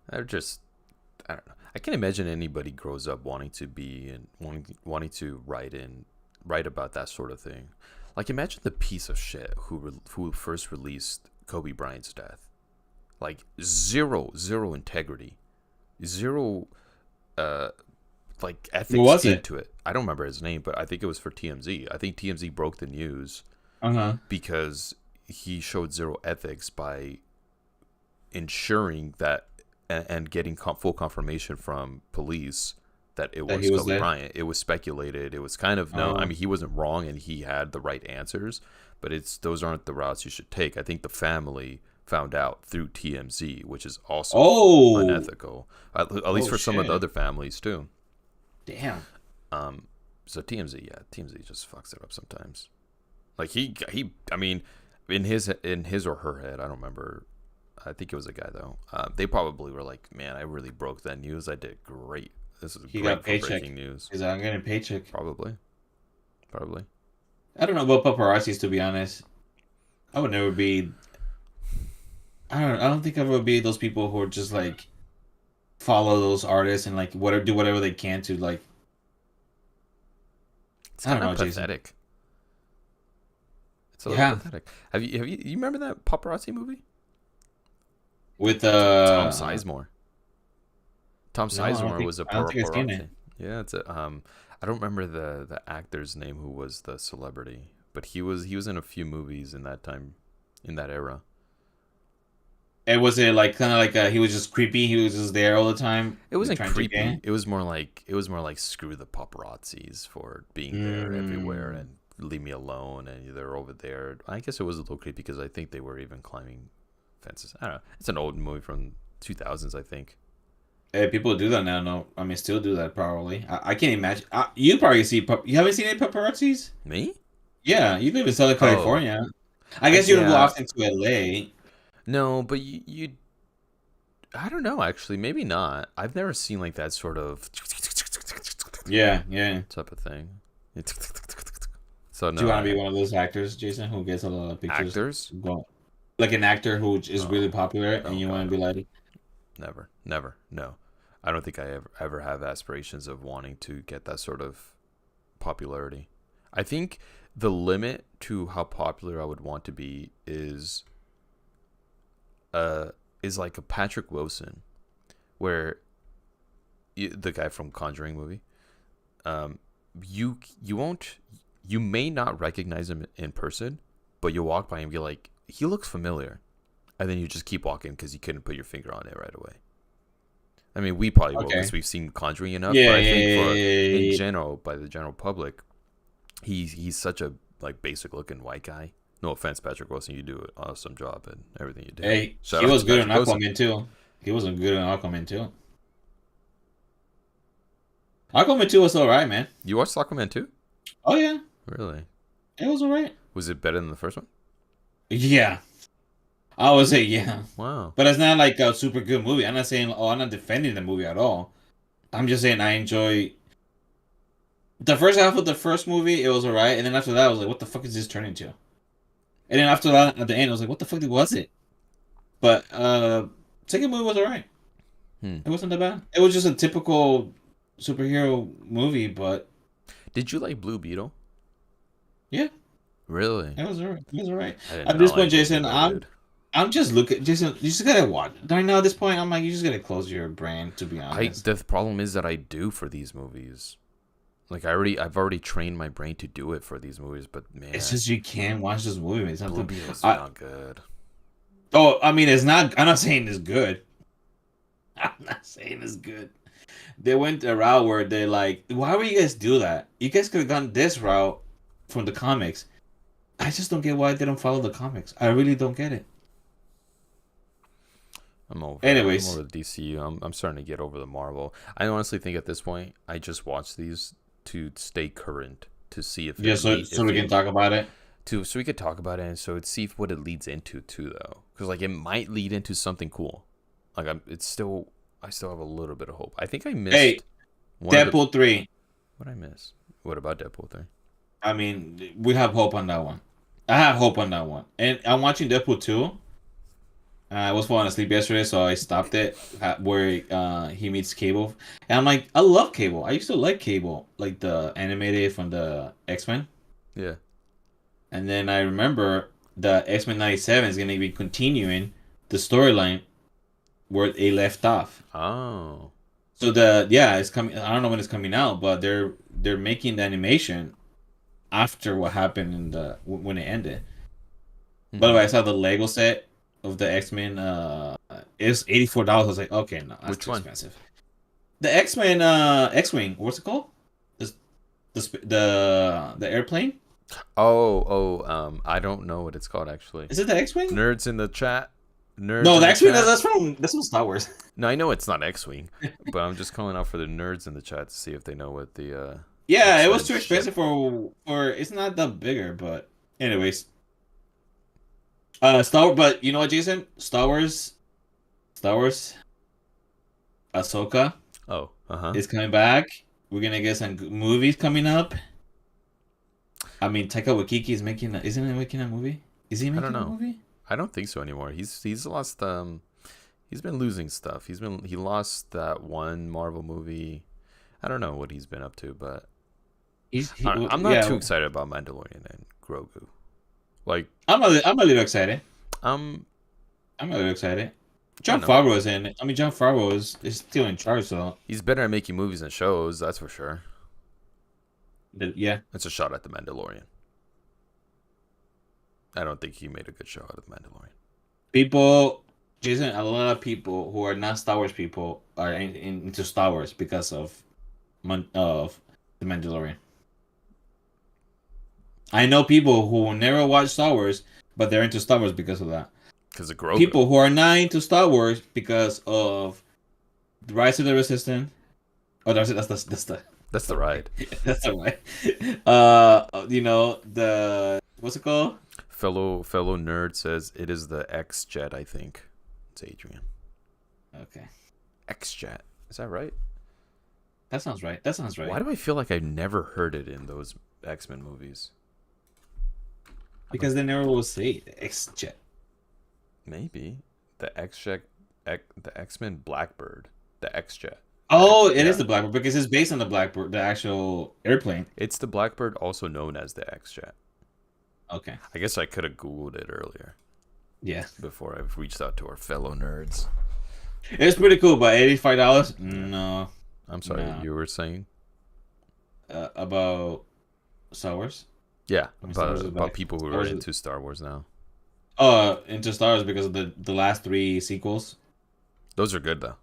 A: They're just, I don't know. I can't imagine anybody grows up wanting to be and wanting to write about that sort of thing. Like, imagine the piece of shit who first released Kobe Bryant's death. Like, zero integrity, zero like ethics
B: What was it?
A: into it. I don't remember his name, but I think it was for TMZ. I think TMZ broke the news because he showed zero ethics by ensuring that and getting full confirmation from police that it
B: That
A: was
B: he was
A: Kobe
B: dead?
A: Bryant. It was speculated. It was kind of no.
B: Oh.
A: I mean, he wasn't wrong and he had the right answers, but those aren't the routes you should take. I think the family found out through TMZ, which is also
B: Oh,
A: unethical. At least
B: Oh,
A: for some of the
B: shit.
A: other families too.
B: damn.
A: So TMZ just fucks it up sometimes. Like he I mean, in his or her head, I don't remember. I think it was a guy though. They probably were like, "Man, I really broke that news. I did great. This is
B: He
A: great
B: got
A: for
B: paycheck.
A: breaking news."
B: He's like, I'm getting a paycheck.
A: Probably.
B: I don't know about paparazzis, to be honest. I would never be. I don't think I would be those people who are just like follow those artists and like do whatever they can to like.
A: It's
B: I don't
A: kind of
B: know, Jason.
A: pathetic. It's a little
B: Yeah.
A: pathetic. Have you remember that paparazzi movie?
B: With
A: Tom Sizemore. Tom
B: No, I don't
A: Sizemore
B: think-
A: was a
B: I don't think I've seen
A: paparazzi.
B: it.
A: Yeah, it's a I don't remember the actor's name who was the celebrity, but he was in a few movies in that time, in that era.
B: And was it like kind of like he was just creepy? He was just there all the time.
A: It wasn't
B: trying to
A: creepy.
B: get-
A: It was more like screw the paparazzis for being there everywhere
B: Mm.
A: and leave me alone and they're over there. I guess it was a little creepy because I think they were even climbing fences. I don't know. It's an old movie from 2000s, I think.
B: Hey, people do that now. No, I mean, still do that probably. I can't imagine. You probably see. You haven't seen any paparazzis?
A: Me?
B: Yeah, you live in Southern California. I guess you don't go
A: Yeah.
B: often to LA.
A: No, but you I don't know actually. Maybe not. I've never seen like that sort of
B: Yeah, yeah.
A: type of thing. So
B: Do you
A: no,
B: want to be one of those actors, Jason, who gets a lot of pictures?
A: actors?
B: Go, like an actor who is really
A: Oh,
B: popular, and
A: oh
B: you want
A: god,
B: to be
A: no.
B: like,
A: Never. Never. No. I don't think I ever have aspirations of wanting to get that sort of popularity. I think the limit to how popular I would want to be uh is like a Patrick Wilson, where the guy from Conjuring movie, um, you won't you may not recognize him in person, but you walk by him and be like, he looks familiar, and then you just keep walking because you couldn't put your finger on it right away. I mean, we probably will because
B: okay,
A: we've seen Conjuring enough, but
B: yeah,
A: I
B: yeah,
A: think
B: yeah,
A: for
B: yeah,
A: in
B: yeah.
A: general, by the general public, he's such a like basic looking white guy. No offense, Patrick Wilson, you do an awesome job in everything you do.
B: Hey,
A: Shout
B: he
A: out
B: was
A: to
B: good in
A: Patrick Wilson.
B: Aquaman too. He was good in Aquaman too. Aquaman 2 was alright, man.
A: You watched Aquaman too?
B: Oh yeah,
A: Really?
B: it was alright.
A: Was it better than the first one?
B: Yeah, I would say yeah,
A: Wow.
B: but it's not like a super good movie. I'm not saying, oh, I'm not defending the movie at all. I'm just saying I enjoy the first half of the first movie. It was alright, and then after that, I was like, what the fuck is this turning to? And then after that, at the end, I was like, what the fuck was it? But second movie was alright.
A: Hmm.
B: It wasn't that bad. It was just a typical superhero movie, but
A: Did you like Blue Beetle?
B: yeah,
A: Really?
B: it was alright. It was alright.
A: I did
B: At
A: not
B: this
A: like
B: point,
A: Blue
B: Jason,
A: Beetle, dude.
B: I'm just looking. Jason, you just gotta watch. Right now, at this point, I'm like, you just gotta close your brain. To be honest,
A: The problem is that I do for these movies. Like I've already trained my brain to do it for these movies, but man,
B: it's just you can't watch this movie. It's
A: Blue
B: something.
A: Beetle's
B: I,
A: not good.
B: oh, I mean, it's not. I'm not saying it's good. I'm not saying it's good. They went a route where they like, why would you guys do that? You guys could have gone this route from the comics. I just don't get why they don't follow the comics. I really don't get it.
A: I'm over.
B: Anyways,
A: I'm over the DCU. I'm starting to get over the Marvel. I honestly think at this point, I just watch these to stay current, to see if
B: just so we can talk about it.
A: so we could talk about it, and so see if what it leads into too, though, because like it might lead into something cool. Like I still have a little bit of hope. I think I missed
B: Hey,
A: one of the,
B: Deadpool 3.
A: what I miss. What about Deadpool 3?
B: I mean, we have hope on that one. I have hope on that one. And I'm watching Deadpool 2. I was falling asleep yesterday, so I stopped it at where he meets Cable. And I'm like, I love Cable. I used to like Cable, like the animated from the X-Men.
A: Yeah.
B: And then I remember the X-Men 97 is going to be continuing the storyline where they left off.
A: Oh.
B: So it's coming. I don't know when it's coming out, but they're making the animation after what happened in the when it ended. By the way, I saw the Lego set of the X-Men. It's $84. I was like, okay, no, that's
A: Which
B: too
A: one?
B: expensive. The X-Men X-Wing. What's it called? The airplane.
A: I don't know what it's called actually.
B: Is it the X-Wing?
A: Nerds in the chat. Nerds.
B: No,
A: in
B: the
A: the
B: X-Wing.
A: chat.
B: That's from Star Wars.
A: No, I know it's not X-wing, but I'm just calling out for the nerds in the chat to see if they know what the
B: Yeah, it was
A: X-Men
B: too expensive for it's not that bigger, but anyways. But you know what, Jason? Star Wars, Ahsoka
A: Oh,
B: is coming back. We're gonna get some movies coming up. I mean, Taika Waititi is isn't he making a movie? Is he
A: I don't
B: making a
A: know.
B: movie?
A: I don't think so anymore. He's lost he's been losing stuff. He lost that one Marvel movie. I don't know what he's been up to, but I'm not too excited about Mandalorian and Grogu. Like
B: I'm a little excited.
A: um
B: I'm a little excited. John
A: I don't know.
B: Favreau is in it. I mean, John Favreau is still in charge, so
A: he's better at making movies and shows, that's for sure.
B: yeah.
A: It's a shot at the Mandalorian. I don't think he made a good show out of the Mandalorian.
B: People, Jason, a lot of people who are not Star Wars people are into Star Wars because of the Mandalorian. I know people who will never watch Star Wars, but they're into Star Wars because of that.
A: Because of Grogu.
B: People who are not into Star Wars because of the Rise of the Resistance. Oh, that's the
A: That's the ride.
B: that's the right. You know the what's it called?
A: Fellow nerd says it is the X Jet. I think it's Adrian.
B: Okay,
A: X Jet. Is that right?
B: that sounds right. That sounds right.
A: Why do I feel like I never heard it in those X-Men movies?
B: Because they never will say X-Jet.
A: Maybe the X-Jet, the X-Men Blackbird, the X-Jet.
B: Oh, it
A: Yeah.
B: is the Blackbird because it's based on the Blackbird, the actual airplane.
A: It's the Blackbird, also known as the X-Jet.
B: Okay.
A: I guess I could have Googled it earlier
B: Yeah.
A: before I've reached out to our fellow nerds.
B: It's pretty cool, but $85? No.
A: I'm sorry,
B: No.
A: you were saying?
B: About Star Wars?
A: Yeah,
B: I mean, Star Wars is
A: about
B: back.
A: people who
B: Star
A: are
B: Wars is-
A: into Star Wars now.
B: Into Star Wars because of the last 3 sequels.
A: Those are good though.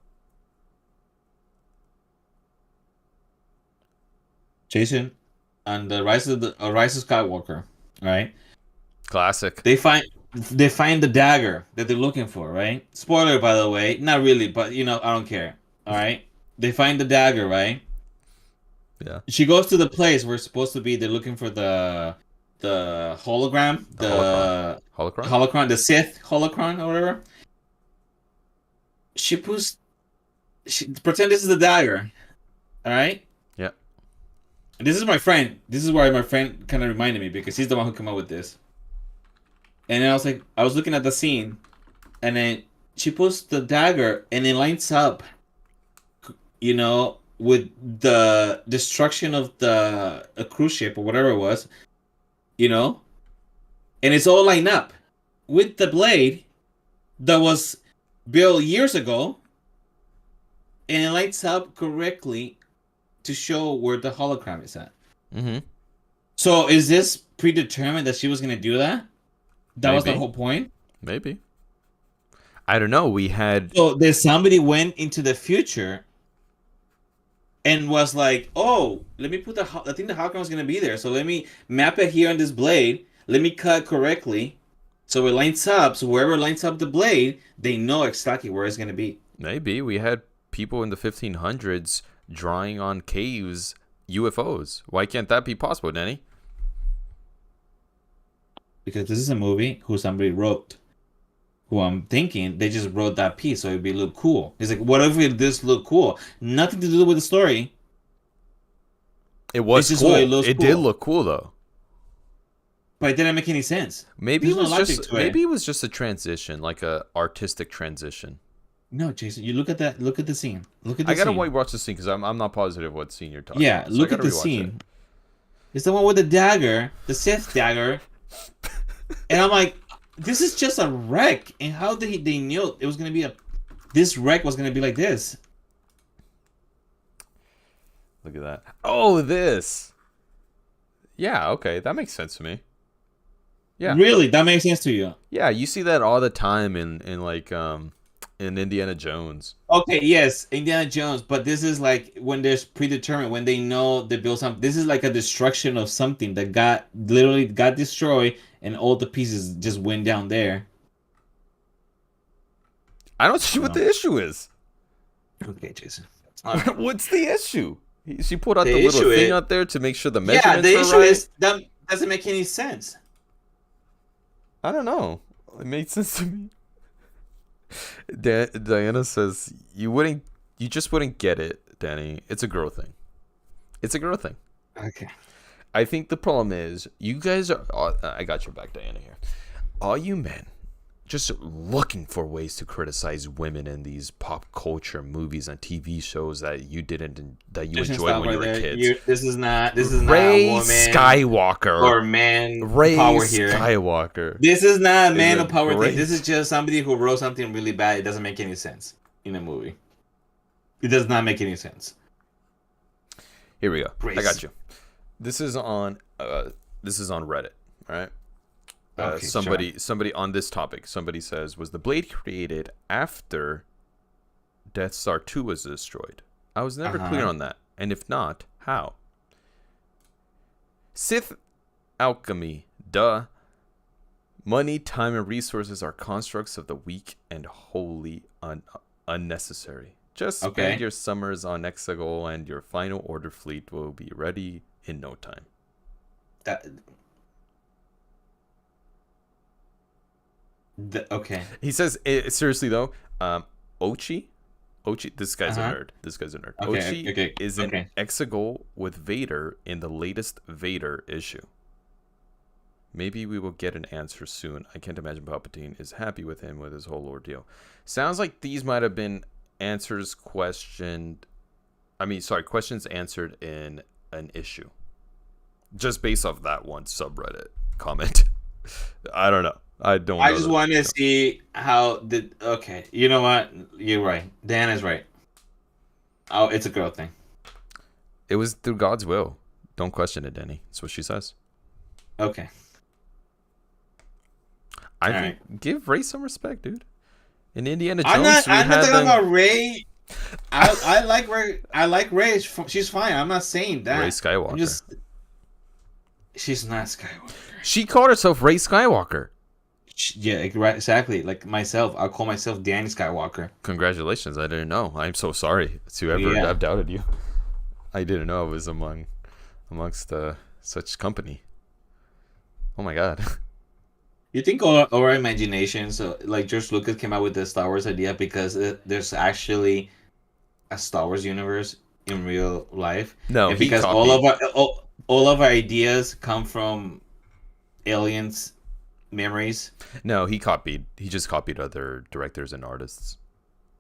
B: Jason, on the Rise of Skywalker, right?
A: Classic.
B: They find the dagger that they're looking for, right? Spoiler, by the way, not really, but I don't care. All right, they find the dagger, right?
A: Yeah.
B: She goes to the place where it's supposed to be. They're looking for the hologram,
A: The holocron?
B: holocron, the Sith holocron or whatever. She pretend this is the dagger, all right?
A: Yeah.
B: And this is my friend. This is why my friend kind of reminded me because he's the one who came up with this. And then I was looking at the scene, and then she puts the dagger, and it lines up, with the destruction of a cruise ship or whatever it was, and it's all lined up with the blade that was built years ago, and it lights up correctly to show where the hologram is at.
A: Mm-hmm.
B: So is this predetermined that she was going to do that? That was the
A: Maybe.
B: whole point?
A: Maybe. I don't know. We had
B: So that somebody went into the future and was like, oh, let me put I think the hologram was going to be there. So let me map it here on this blade. Let me cut correctly. So it lines up. So wherever it lines up the blade, they know exactly where it's going to be.
A: Maybe we had people in the 1500s drawing on caves UFOs. Why can't that be possible, Danny?
B: Because this is a movie who somebody wrote. Who I'm thinking they just wrote that piece so it'd be look cool. It's like, what if this look cool? Nothing to do with the story.
A: It was
B: It's just
A: cool.
B: what it looks
A: It
B: cool.
A: did look cool though.
B: But it didn't make any sense.
A: Maybe it
B: There's no
A: was
B: logic
A: just
B: to it.
A: maybe it was just a transition, like a artistic transition.
B: No, Jason, you look at that. Look at the scene. Look at the
A: I gotta
B: scene.
A: watch the scene because I'm not positive what scene you're talking
B: Yeah,
A: about. so I
B: look at
A: gotta
B: the
A: rewatch
B: scene.
A: it.
B: It's the one with the dagger, the Sith dagger. And I'm like, this is just a wreck. And how did they knew it was gonna be this wreck was gonna be like this?
A: Look at that. Oh, this. Yeah, okay, that makes sense to me. Yeah.
B: Really, that makes sense to you.
A: Yeah, you see that all the time in Indiana Jones.
B: Okay, yes, Indiana Jones, but this is like when there's predetermined, when they know they build something. This is like a destruction of something that literally got destroyed, and all the pieces just went down there.
A: I don't see what the issue is.
B: Okay, Jason.
A: What's the issue? She put out
B: The
A: the little
B: issue
A: thing
B: is-
A: out there to make sure the
B: Yeah,
A: measurements
B: the
A: are
B: issue
A: right.
B: is that doesn't make any sense.
A: I don't know. It made sense to me. Diana says you just wouldn't get it, Danny. It's a girl thing. It's a girl thing.
B: Okay.
A: I think the problem is you guys are. I got your back, Diana. Here, all you men, just looking for ways to criticize women in these pop culture movies and TV shows that you
B: Jason,
A: enjoyed
B: stop
A: when you
B: right
A: were
B: there.
A: kids.
B: This is not
A: Ray
B: a woman
A: Skywalker
B: or man
A: Ray
B: power here.
A: Skywalker.
B: This is not a man
A: a
B: of power
A: great-
B: thing. This is just somebody who wrote something really bad. It doesn't make any sense in a movie. It does not make any sense.
A: Here we go.
B: Grace.
A: I got you. This is on Reddit. All right.
B: Okay,
A: Somebody on this topic. Somebody says, was the blade created after Death Star 2 was destroyed? I was never clear on that. And if not, how? Sith alchemy. Duh. Money, time, and resources are constructs of the weak and wholly unnecessary. Just spend
B: Okay.
A: your summers on Exegol and your final order fleet will be ready in no time.
B: That Okay.
A: He says seriously though. Ochi, Ochi. This guy's a
B: Uh-huh.
A: nerd. This guy's a nerd.
B: Okay.
A: Ochi
B: Okay.
A: is an
B: Okay.
A: exegol with Vader in the latest Vader issue. Maybe we will get an answer soon. I can't imagine Palpatine is happy with him with his whole ordeal. Sounds like these might have been questions answered in an issue. Just based off that one subreddit comment. I don't know. I don't know.
B: I just want to see how the. Okay, you know what? You're right. Dan is right. Oh, it's a girl thing.
A: It was through God's will. Don't question it, Denny. That's what she says.
B: Okay.
A: I
B: All
A: think give Ray some respect, dude. In Indiana
B: I'm
A: Jones,
B: not. I'm not talking about Ray. I like Ray. I like Ray. She's fine. I'm not saying that.
A: Ray Skywalker.
B: I'm just. She's not Skywalker.
A: She called herself Ray Skywalker.
B: Yeah, right. Exactly. Like myself, I'll call myself Danny Skywalker.
A: Congratulations! I didn't know. I'm so sorry to whoever I've doubted you. I didn't know I was amongst such company. Oh my god.
B: You think our imagination, so like George Lucas came out with the Star Wars idea because there's actually a Star Wars universe in real life?
A: No,
B: and
A: he
B: because
A: copied.
B: all of our ideas come from aliens' memories.
A: No, he copied. He just copied other directors and artists.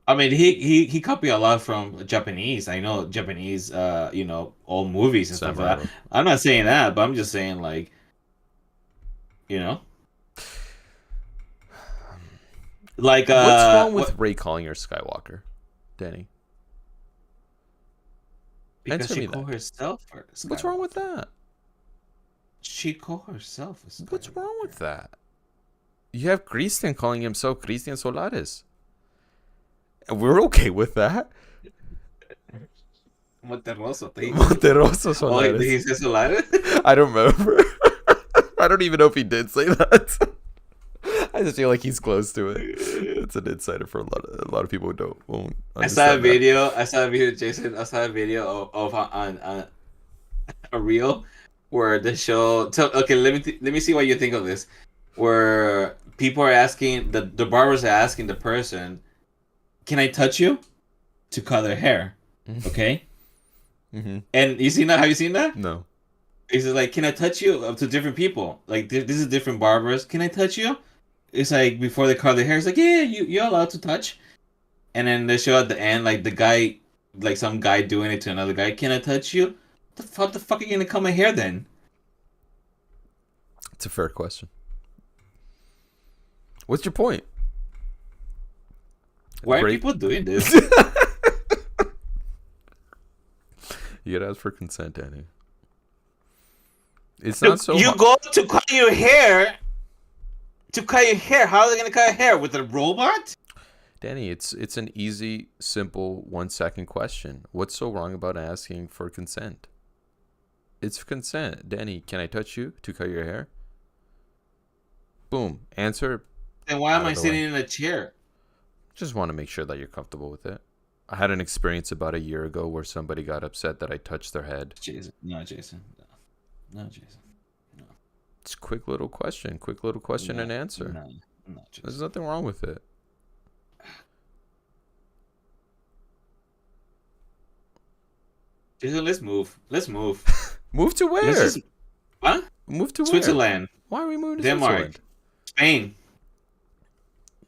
B: I mean, he copied a lot from Japanese. I know Japanese, old movies and stuff like that. I'm not saying that, but I'm just saying like, you know. Like,
A: what's wrong with Ray calling her Skywalker, Danny?
B: Because she called herself Skywalker.
A: What's wrong with that?
B: She called herself a Skywalker.
A: What's wrong with that? You have Christian calling himself Christian Solares. And we're okay with that.
B: Monterroso
A: Solares.
B: Oh, did he say Solares?
A: I don't remember. I don't even know if he did say that. I just feel like he's close to it. It's an insider for a lot of people who won't understand.
B: I saw a video, Jason. I saw a video of on a reel where the show. Okay, let me see what you think of this. Where people are asking the barbers are asking the person, "Can I touch you?" to cut their hair. Okay.
A: Mm-hmm.
B: And you seen that? Have you seen that?
A: No.
B: He's like, "Can I touch you?" Up to different people. Like this is different barbers. Can I touch you? It's like before they cut their hair. It's like, yeah, you're allowed to touch. And then they show at the end, like the guy, like some guy doing it to another guy. Can I touch you? What the fuck are you gonna cut my hair then?
A: It's a fair question. What's your point?
B: Why are people doing this?
A: You gotta ask for consent, Danny. It's not so.
B: You go to cut your hair. To cut your hair, how are they gonna cut your hair with a robot?
A: Danny, it's an easy, simple 1-second question. What's so wrong about asking for consent? It's consent. Danny, can I touch you to cut your hair? Boom. Answer.
B: Then why am I sitting in a chair?
A: Just want to make sure that you're comfortable with it. I had an experience about a year ago where somebody got upset that I touched their head.
B: Jason. No, Jason. No, Jason.
A: It's a quick little question and answer.
B: No,
A: There's nothing wrong with it.
B: Jason, let's move.
A: Move to where?
B: Huh?
A: Move to
B: Switzerland.
A: Where? Why are we moving to
B: Denmark.
A: Switzerland?
B: Spain.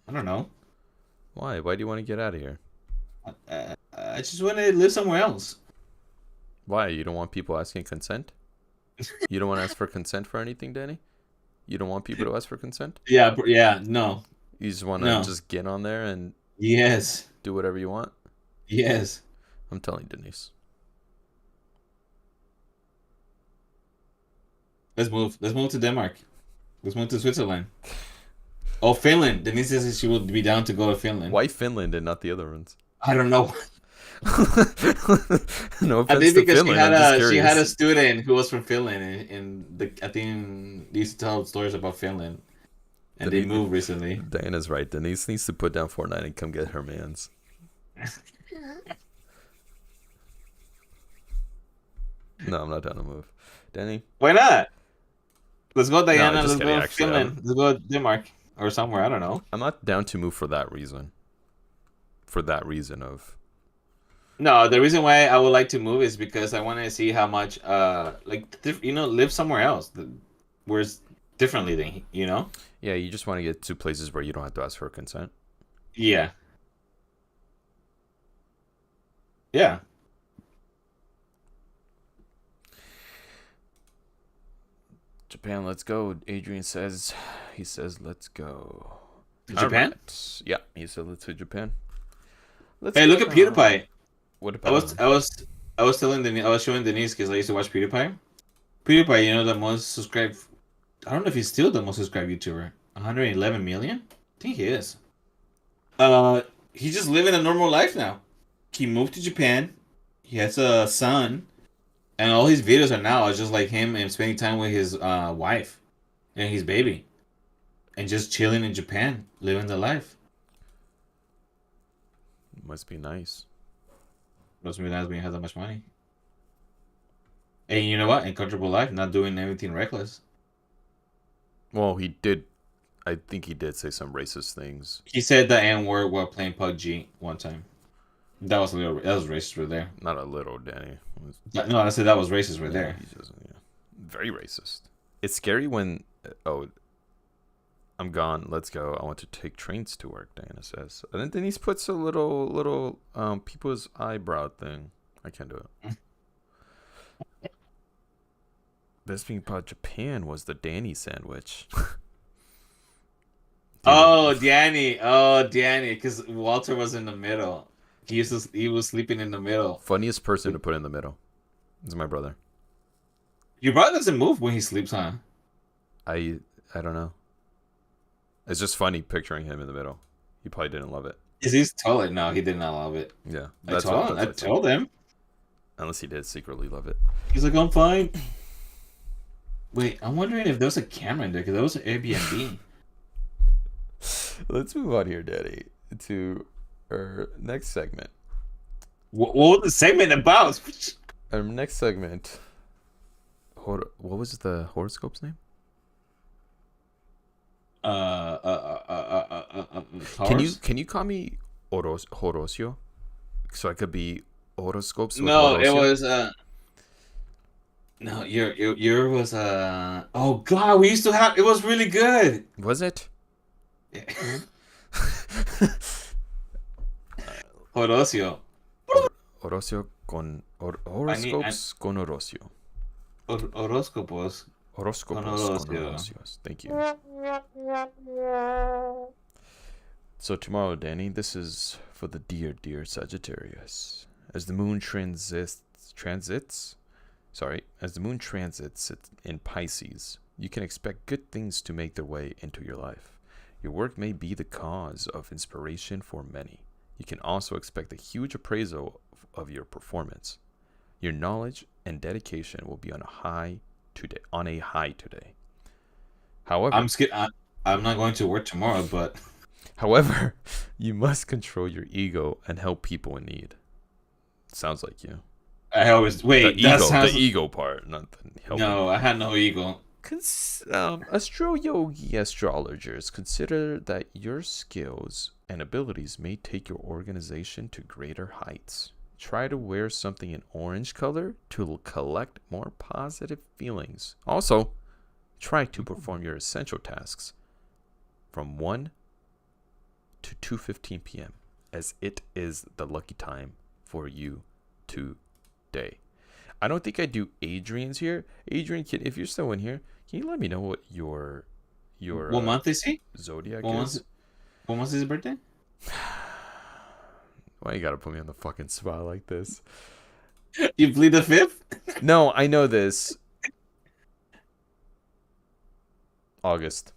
B: I don't know.
A: Why? Why do you want to get out of here?
B: I just want to live somewhere else.
A: Why? You don't want people asking consent? You don't want to ask for consent for anything, Danny? You don't want people to ask for consent?
B: Yeah, no.
A: You just want to just get on there and
B: Yes.
A: do whatever you want?
B: Yes.
A: I'm telling Denise.
B: Let's move. Let's move to Denmark. Let's move to Switzerland. Oh, Finland. Denise says she would be down to go to Finland.
A: Why Finland and not the other ones?
B: I don't know.
A: No offense
B: I think
A: to
B: because
A: Finland.
B: she had a student who was from Finland, and I think they used to tell stories about Finland, and they moved recently.
A: Diana's right. Denise needs to put down Fortnite and come get her mans. No, I'm not down to move. Danny?
B: Why not? Let's go, Diana.
A: No,
B: Let's go to Finland. Let's go to Denmark. or somewhere. I don't know.
A: I'm not down to move for that reason. For that reason of
B: No, the reason why I would like to move is because I want to see how much, live somewhere else, where it's differently than,
A: yeah, you just want to get to places where you don't have to ask for consent.
B: Yeah. Yeah.
A: Japan, let's go. Adrian says, he says, let's go.
B: Japan?
A: Alright. Yeah, he said, let's hit Japan. Let's
B: Hey, look at PewDiePie.
A: What
B: I
A: about
B: was
A: him?
B: I was I was telling Denise, I was showing Denise because I used to watch PewDiePie. PewDiePie, the most subscribed. I don't know if he's still the most subscribed YouTuber. 111 million. I think he is. He's just living a normal life now. He moved to Japan. He has a son, and all his videos are now just like him and spending time with his wife and his baby, and just chilling in Japan, living the life.
A: Must be nice.
B: Doesn't mean that he has that much money. And you know what? A comfortable life, not doing anything reckless.
A: Well, he did. I think he did say some racist things.
B: He said the N word while playing PUBG one time. That was racist right there.
A: Not a little, Danny.
B: No, I said that was racist right there.
A: He just, very racist. It's scary when, I'm gone. Let's go. I want to take trains to work, Diana says. And then Denise puts a little people's eyebrow thing. I can't do it. Best thing about Japan was the Danny sandwich.
B: Danny, because Walter was in the middle. He was sleeping in the middle.
A: Funniest person to put in the middle is my brother.
B: Your brother doesn't move when he sleeps, huh?
A: I don't know. It's just funny picturing him in the middle. He probably didn't love it.
B: Is he taller? No, he did not love it.
A: Yeah,
B: I told him.
A: Unless he did secretly love it.
B: He's like, I'm fine. Wait, I'm wondering if there was a camera in there because that was an Airbnb.
A: Let's move on here, Daddy, to our next segment.
B: What was the segment about?
A: Our next segment. What was the horoscope's name? Can you call me Horosio, so I could be horoscopes? With
B: No,
A: Horosio?
B: it was no, your was oh god, we used to have, it was really good.
A: Was it?
B: Horosio.
A: Horosio con horoscopes con Horosio.
B: Horóscopos.
A: Horoscopos con Horosios. Thank you. So tomorrow, Danny, this is for the dear Sagittarius. As the moon transits in Pisces, you can expect good things to make their way into your life. Your work may be the cause of inspiration for many. You can also expect a huge appraisal of your performance. Your knowledge and dedication will be on a high today. However,
B: I'm not going to work tomorrow, but
A: however, you must control your ego and help people in need. Sounds like you.
B: I always wait.
A: The ego part, not the helping.
B: No, I had no ego.
A: Astro Yogi astrologers consider that your skills and abilities may take your organization to greater heights. Try to wear something in orange color to collect more positive feelings. Also, try to perform your essential tasks from 1 to 2:15 p.m. as it is the lucky time for you today. I don't think I do Adrian's here. Adrian, if you're still in here, can you let me know what your
B: what month is he?
A: Zodiac
B: is? What month is his birthday?
A: Why you gotta put me on the fucking spot like this?
B: You plead the 5th?
A: No, I know this. August.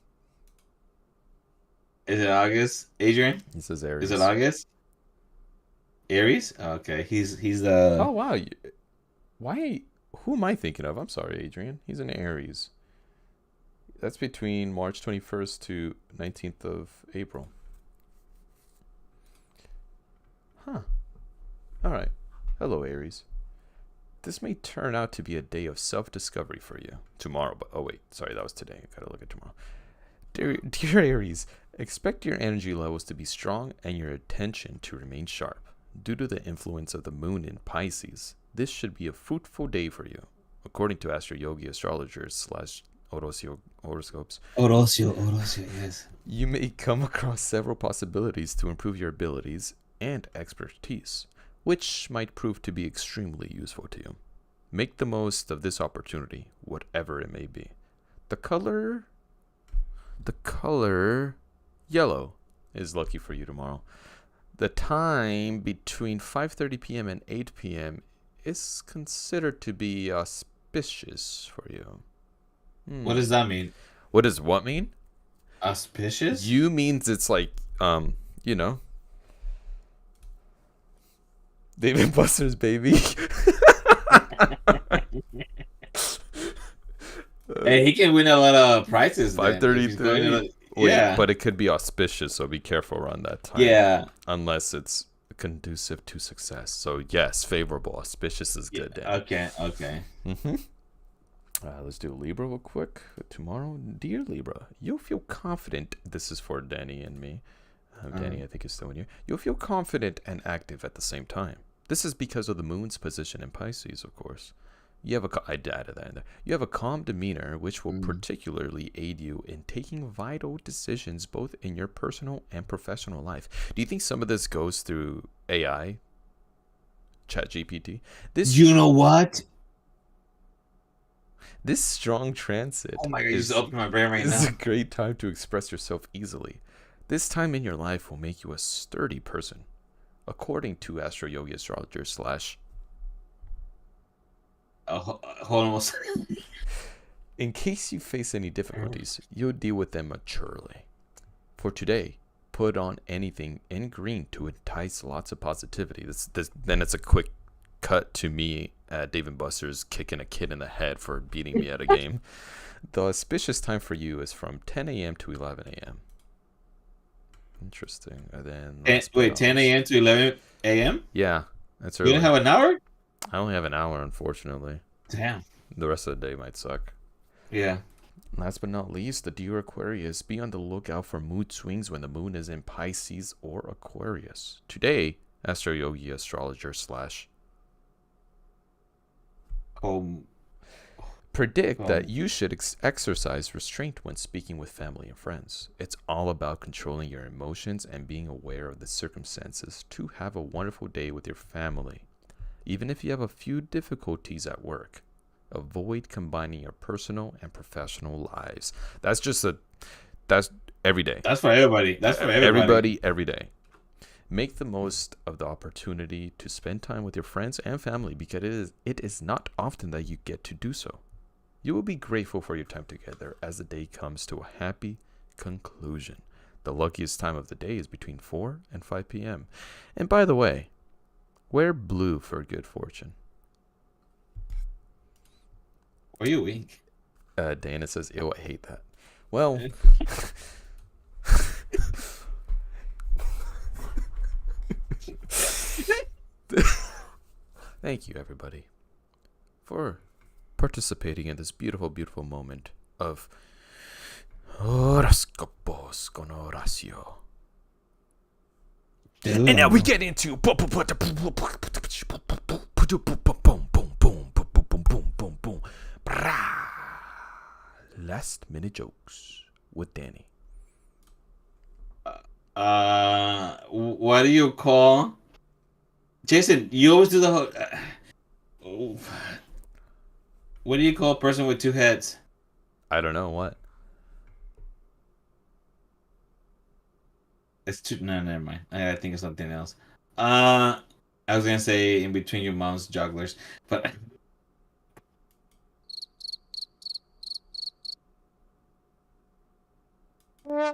B: Is it August, Adrian?
A: He says Aries.
B: Is it August? Aries? Okay, he's the.
A: Oh wow! Why? Who am I thinking of? I'm sorry, Adrian. He's an Aries. That's between March 21st to 19th of April. Huh. All right. Hello, Aries. This may turn out to be a day of self-discovery for you. Tomorrow, but oh wait, sorry, that was today. I gotta look at tomorrow. Dear Aries, expect your energy levels to be strong and your attention to remain sharp. Due to the influence of the moon in Pisces, this should be a fruitful day for you. According to Astro Yogi astrologers slash Orosio horoscopes,
B: Orosio, yes.
A: you may come across several possibilities to improve your abilities and expertise, which might prove to be extremely useful to you. Make the most of this opportunity, whatever it may be. The color yellow is lucky for you tomorrow. The time between 5:30 p.m. and 8 p.m. is considered to be auspicious for you.
B: What does that mean?
A: What does what mean?
B: Auspicious?
A: You means it's like, you know, David Buster's baby.
B: Hey, he can win a lot of prizes.
A: 5:33.
B: Yeah,
A: But it could be auspicious, so be careful around that time.
B: yeah.
A: Unless it's conducive to success. So yes, favorable. Auspicious is good. Dan.
B: Okay.
A: Mm-hmm. Let's do Libra real quick. Tomorrow, dear Libra, you'll feel confident. This is for Danny and me. Danny, I think, is still in here. You'll feel confident and active at the same time. This is because of the moon's position in Pisces, of course. You have I added that in there. You have a calm demeanor, which will particularly aid you in taking vital decisions both in your personal and professional life. Do you think some of this goes through AI, ChatGPT?
B: You know what?
A: This strong transit.
B: Oh my god, you just opened my brain right
A: This is
B: now.
A: a great time to express yourself easily. This time in your life will make you a sturdy person, according to Astro Yogi astrologer slash.
B: Hold on one second.
A: In case you face any difficulties, you'll deal with them maturely. For today, put on anything in green to entice lots of positivity. Then it's a quick cut to me at Dave and Buster's kicking a kid in the head for beating me at a game. The auspicious time for you is from 10 a.m. to 11 a.m. Interesting. And then
B: Wait, 10 a.m. to 11 a.m.?
A: Yeah, that's
B: You
A: early.
B: don't have an hour?
A: I only have an hour, unfortunately.
B: Damn.
A: The rest of the day might suck.
B: Yeah.
A: Last but not least, the dear Aquarius, be on the lookout for mood swings when the moon is in Pisces or Aquarius. Today, Astro Yogi astrologer slash predict that you should exercise restraint when speaking with family and friends. It's all about controlling your emotions and being aware of the circumstances to have a wonderful day with your family. Even if you have a few difficulties at work, avoid combining your personal and professional lives. That's every day.
B: That's for everybody. That's for everybody.
A: Every day. Make the most of the opportunity to spend time with your friends and family because it is not often that you get to do so. You will be grateful for your time together as the day comes to a happy conclusion. The luckiest time of the day is between 4 and 5 p.m. And by the way, wear blue for good fortune.
B: Are you weak?
A: Dana says, ew, I hate that. Well, thank you, everybody, for participating in this beautiful, beautiful moment of Horoscopos con Horacio. And now we get into last minute jokes with Danny.
B: What do you call? Jason, you always do the whole. What do you call a person with two heads?
A: I don't know what.
B: It's two. No, never mind. I think it's something else. I was gonna say in between your mom's jugglers, but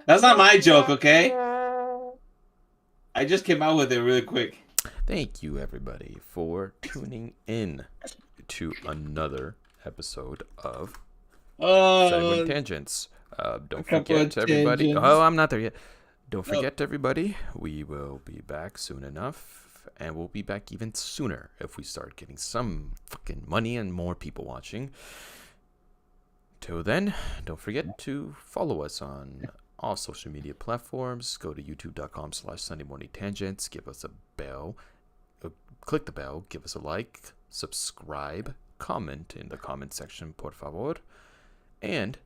B: that's not my joke, okay? I just came out with it really quick.
A: Thank you, everybody, for tuning in to another episode of Segment Tangents. Don't forget, everybody.
B: tangents.
A: Oh, I'm not there yet. Don't forget, everybody. We will be back soon enough, and we'll be back even sooner if we start getting some fucking money and more people watching. Until then, don't forget to follow us on all social media platforms. Go to youtube.com/Sunday Morning Tangents. Give us a bell. Click the bell. Give us a like. Subscribe. Comment in the comment section, por favor. And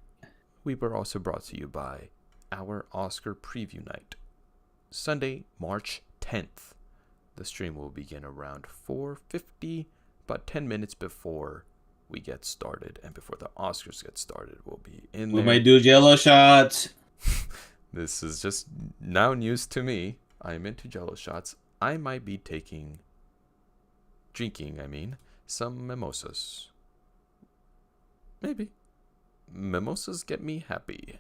A: we were also brought to you by our Oscar preview night. Sunday, March 10th. The stream will begin around 4:50, about 10 minutes before we get started. And before the Oscars get started, we'll be in
B: We
A: there.
B: might do Jello shots.
A: This is just now news to me. I'm into Jello shots. I might be drinking, some mimosas. Maybe. Mimosas get me happy.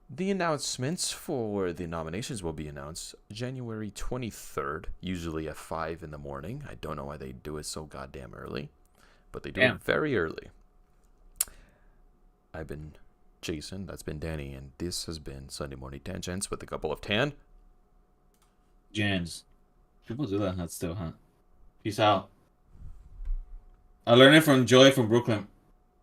A: The announcements for the nominations will be announced January 23rd, usually at 5 in the morning. I don't know why they do it so goddamn early, but they do it very early. I've been Jason, that's been Danny, and this has been Sunday Morning Tangents with a couple of
B: Gents. People do that still, huh? Peace out. I learned it from Joy from Brooklyn.